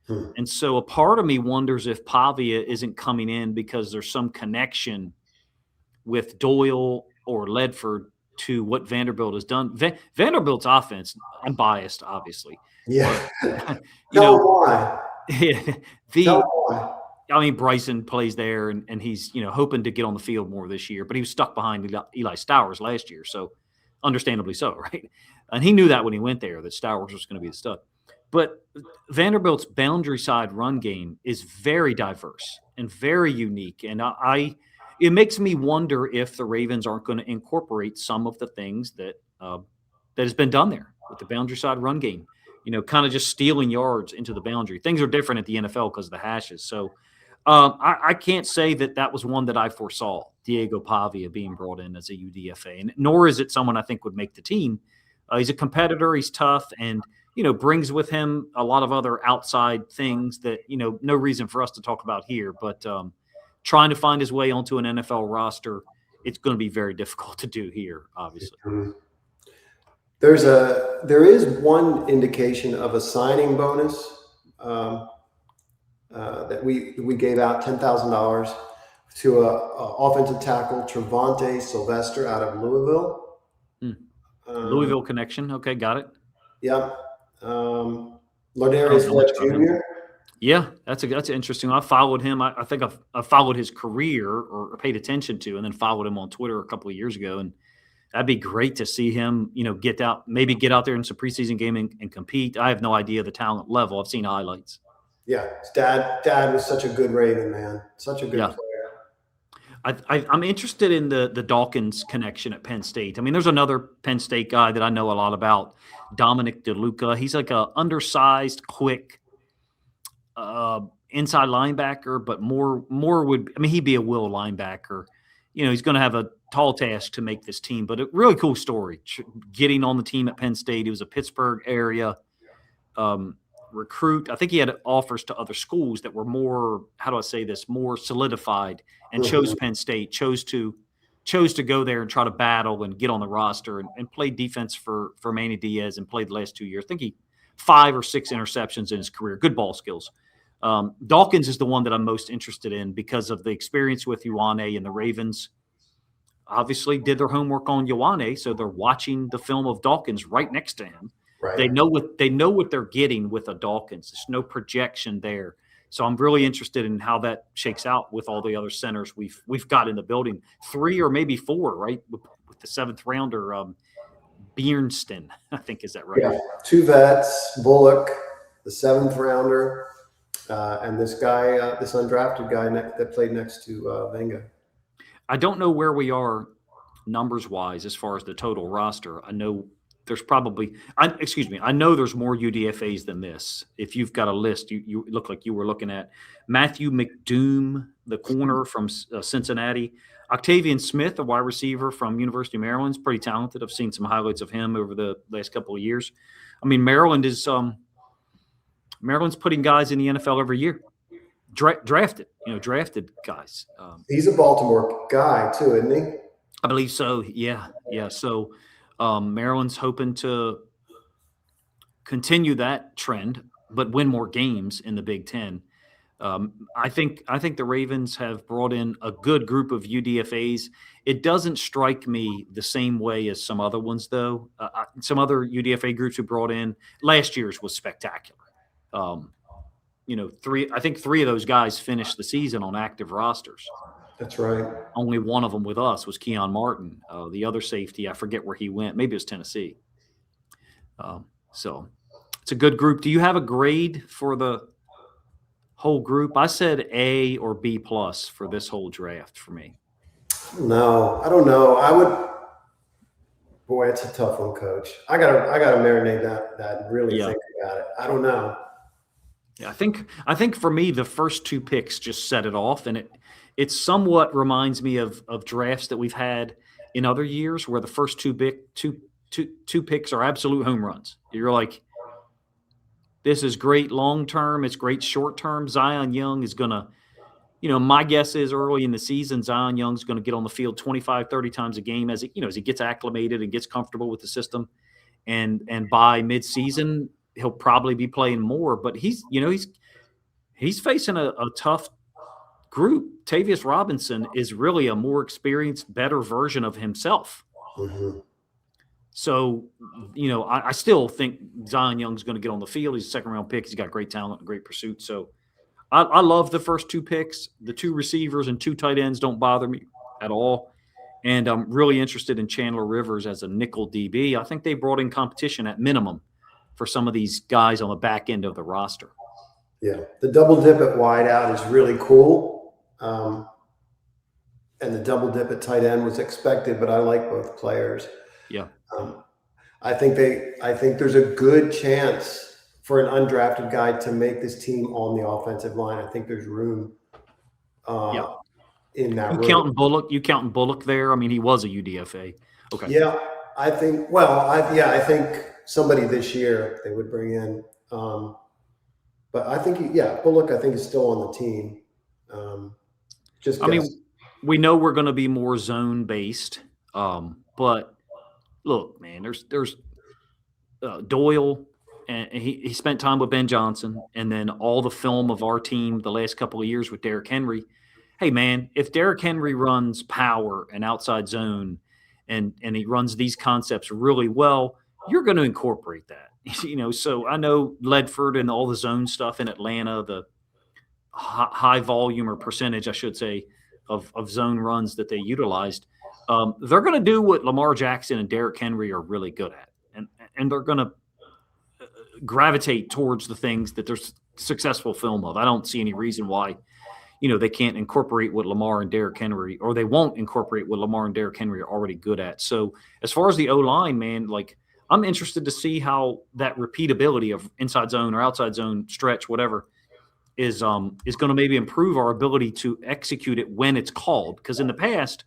And so a part of me wonders if Pavia isn't coming in because there's some connection with Doyle or Ledford to what Vanderbilt has done. Vanderbilt's offense, I'm biased, obviously. Yeah. But, why. I mean, Bryson plays there, and he's, hoping to get on the field more this year, but he was stuck behind Eli Stowers last year, so understandably so, right? And he knew that when he went there, that Stowers was going to be the stud. But Vanderbilt's boundary side run game is very diverse and very unique, and it makes me wonder if the Ravens aren't going to incorporate some of the things that has been done there with the boundary side run game. Kind of just stealing yards into the boundary. Things are different at the NFL because of the hashes. So I can't say that was one that I foresaw, Diego Pavia being brought in as a UDFA, and nor is it someone I think would make the team. He's a competitor. He's tough, and brings with him a lot of other outside things that no reason for us to talk about here. But trying to find his way onto an NFL roster, it's going to be very difficult to do here, obviously. There is one indication of a signing bonus that we gave out $10,000 to a offensive tackle, Trevante Sylvester, out of Louisville. Louisville connection. Okay, got it. Yep. Lardarius Fletcher Jr. Yeah, that's an interesting one. I followed him. I think I followed his career, or paid attention to, and then followed him on Twitter a couple of years ago. And that'd be great to see him, get out there in some preseason game and compete. I have no idea the talent level. I've seen highlights. Yeah, his dad was such a good Raven, man. Such a good player. I'm interested in the Dawkins connection at Penn State. I mean, there's another Penn State guy that I know a lot about, Dominic DeLuca. He's like a undersized, quick inside linebacker, but more he'd be a will linebacker. He's going to have a tall task to make this team, but a really cool story. Getting on the team at Penn State, he was a Pittsburgh area recruit. I think he had offers to other schools that were more, more solidified, and chose Penn State, chose to go there and try to battle and get on the roster, and play defense for Manny Diaz, and played the last 2 years. I think he 5 or 6 interceptions in his career. Good ball skills. Dawkins is the one that I'm most interested in because of the experience with Ioane, and the Ravens obviously did their homework on Ioane, so they're watching the film of Dawkins right next to him. Right. They know what they're getting with a Dawkins. There's no projection there. So I'm really interested in how that shakes out with all the other centers we've got in the building. 3 or maybe 4, right? With the 7th rounder, Biernston, I think, is that right? Yeah, 2 vets, Bullock, the 7th rounder, and this guy, this undrafted guy that played next to Venga. I don't know where we are numbers-wise as far as the total roster. I know there's probably I know there's more UDFAs than this. If you've got a list, you look like you were looking at Matthew McDoom, the corner from Cincinnati. Octavian Smith, a wide receiver from University of Maryland, is pretty talented. I've seen some highlights of him over the last couple of years. I mean, Maryland's putting guys in the NFL every year. Drafted guys. He's a Baltimore guy too, isn't he? I believe so. Yeah. So Maryland's hoping to continue that trend, but win more games in the Big Ten. I think the Ravens have brought in a good group of UDFAs. It doesn't strike me the same way as some other ones, though. Some other UDFA groups who brought in last year's was spectacular. I think three of those guys finished the season on active rosters. That's right. Only one of them with us was Keon Martin. The other safety, I forget where he went. Maybe it was Tennessee. So it's a good group. Do you have a grade for the whole group? I said A or B plus for this whole draft for me. No, I don't know. I would. Boy, it's a tough one, Coach. I gotta marinate that and really think about it. I don't know. Yeah, I think for me the first two picks just set it off, and it somewhat reminds me of drafts that we've had in other years where the first two picks are absolute home runs. You're like, this is great long term. It's great short term. Zion Young is going to, my guess is early in the season, Zion Young's going to get on the field 25, 30 times a game as he gets acclimated and gets comfortable with the system. And by midseason, he'll probably be playing more. But he's facing a tough group. Tavius Robinson is really a more experienced, better version of himself. Mm-hmm. So, I still think Zion Young's going to get on the field. He's a second-round pick. He's got great talent and great pursuit. So, I love the first two picks. The two receivers and two tight ends don't bother me at all. And I'm really interested in Chandler Rivers as a nickel DB. I think they brought in competition at minimum for some of these guys on the back end of the roster. Yeah, the double dip at wideout is really cool. And the double dip at tight end was expected, but I like both players. Yeah. I think there's a good chance for an undrafted guy to make this team on the offensive line. I think there's room in that room. You counting Bullock there? I mean, he was a UDFA. Okay. Yeah, I think I think somebody this year they would bring in. But I think Bullock I think is still on the team. We know we're going to be more zone based. But look, man, there's Doyle, and he spent time with Ben Johnson, and then all the film of our team the last couple of years with Derrick Henry. Hey, man, if Derrick Henry runs power and outside zone, and he runs these concepts really well, you're going to incorporate that. So I know Ledford and all the zone stuff in Atlanta, the high volume or percentage, I should say, of zone runs that they utilized. They're going to do what Lamar Jackson and Derrick Henry are really good at, and they're going to gravitate towards the things that there's successful film of. I don't see any reason why, they can't incorporate what Lamar and Derrick Henry, or they won't incorporate what Lamar and Derrick Henry are already good at. So as far as the O-line, man, like I'm interested to see how that repeatability of inside zone or outside zone stretch, whatever, is going to maybe improve our ability to execute it when it's called. Because in the past,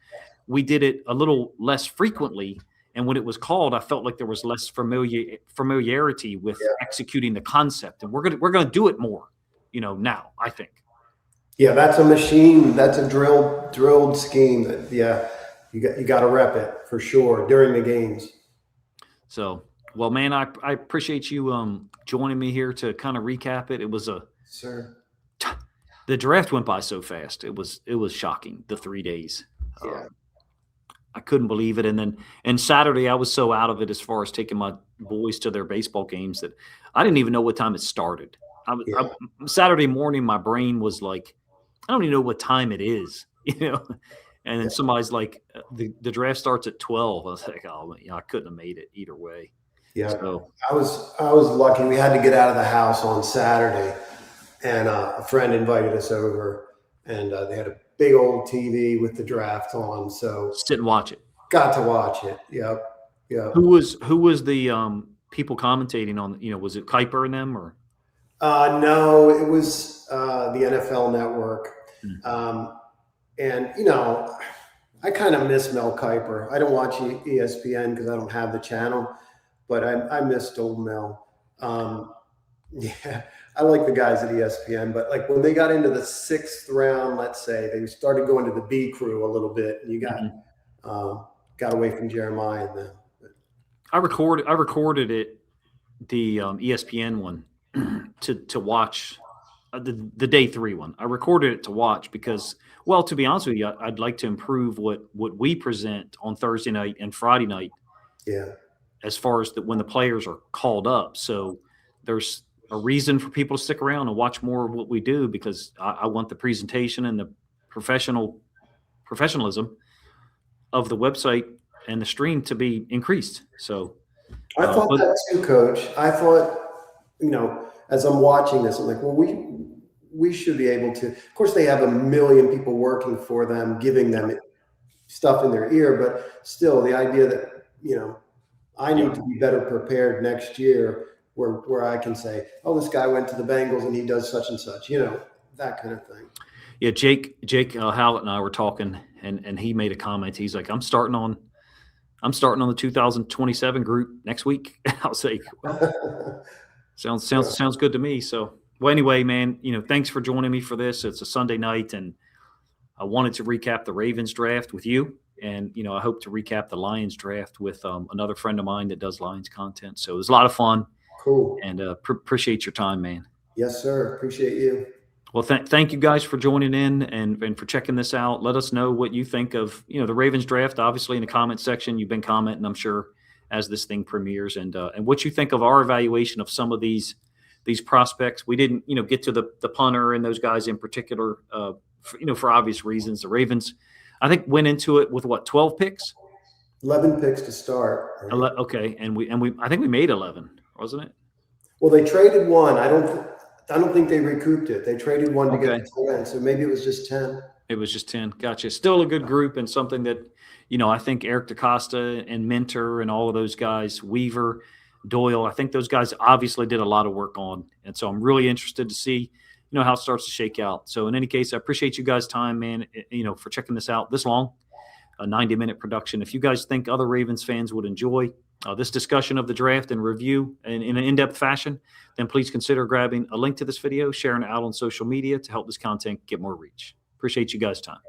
we did it a little less frequently, and when it was called, I felt like there was less familiarity with executing the concept. And we're gonna do it more, now, I think. Yeah, that's a machine. That's a drilled scheme. That you got to rep it for sure during the games. So, well, man, I appreciate you joining me here to kind of recap it. It was the draft went by so fast. It was shocking. The 3 days. Yeah. I couldn't believe it. And Saturday I was so out of it as far as taking my boys to their baseball games that I didn't even know what time it started. Saturday morning, my brain was like, I don't even know what time it is, And then somebody's like, the draft starts at 12. I was like, oh, I couldn't have made it either way. Yeah. So, I was lucky. We had to get out of the house on Saturday, and a friend invited us over, and they had a big old TV with the draft on. So sit and watch it. Got to watch it. Yep. Who was the people commentating on? Was it Kuiper and them or? No, it was the NFL Network. Mm. And, you know, I kind of miss Mel Kiper. I don't watch ESPN because I don't have the channel, but I missed old Mel. Yeah, I like the guys at ESPN, but like when they got into the 6th round, let's say, they started going to the B crew a little bit, and you got away from Jeremiah and them. I recorded it, the ESPN one, to watch the day 3 one. I recorded it to watch because, well, to be honest with you, I'd like to improve what we present on Thursday night and Friday night. Yeah. As far as when the players are called up. So there's a reason for people to stick around and watch more of what we do, because I want the presentation and the professionalism of the website and the stream to be increased. So I thought that too, Coach. I thought, you know, as I'm watching this, I'm like, well, we should be able to. Of course, they have a million people working for them, giving them stuff in their ear, but still, the idea that, you know, I need to be better prepared next year, where I can say, oh, this guy went to the Bengals and he does such and such, you know, that kind of thing. Yeah, Jake Howlett and I were talking, and he made a comment. He's like, I'm starting on the 2027 group next week. I was like, well, sounds good to me. So, well, anyway, man, you know, thanks for joining me for this. It's a Sunday night, and I wanted to recap the Ravens draft with you. And, you know, I hope to recap the Lions draft with another friend of mine that does Lions content. So it was a lot of fun. Cool. And appreciate your time, man. Yes, sir. Appreciate you. Well, thank you guys for joining in and for checking this out. Let us know what you think of, you know, the Ravens draft, obviously in the comment section. You've been commenting, I'm sure, as this thing premieres, and what you think of our evaluation of some of these prospects. We didn't, you know, get to the punter and those guys in particular, you know, for obvious reasons. The Ravens, I think, went into it with what, 12 picks? 11 picks to start. Right? Okay, and I think we made 11, wasn't it? Well, they traded one. I don't think they recouped it. They traded one to get the 10, so maybe it was just 10. It was just 10. Gotcha. Still a good group, and something that, you know, I think Eric DaCosta and Minter and all of those guys, Weaver, Doyle, I think those guys obviously did a lot of work on. And so I'm really interested to see, you know, how it starts to shake out. So in any case, I appreciate you guys' time, man, you know, for checking this out this long, a 90-minute production. If you guys think other Ravens fans would enjoy this discussion of the draft and review in an in-depth fashion, then please consider grabbing a link to this video, sharing it out on social media to help this content get more reach. Appreciate you guys' time.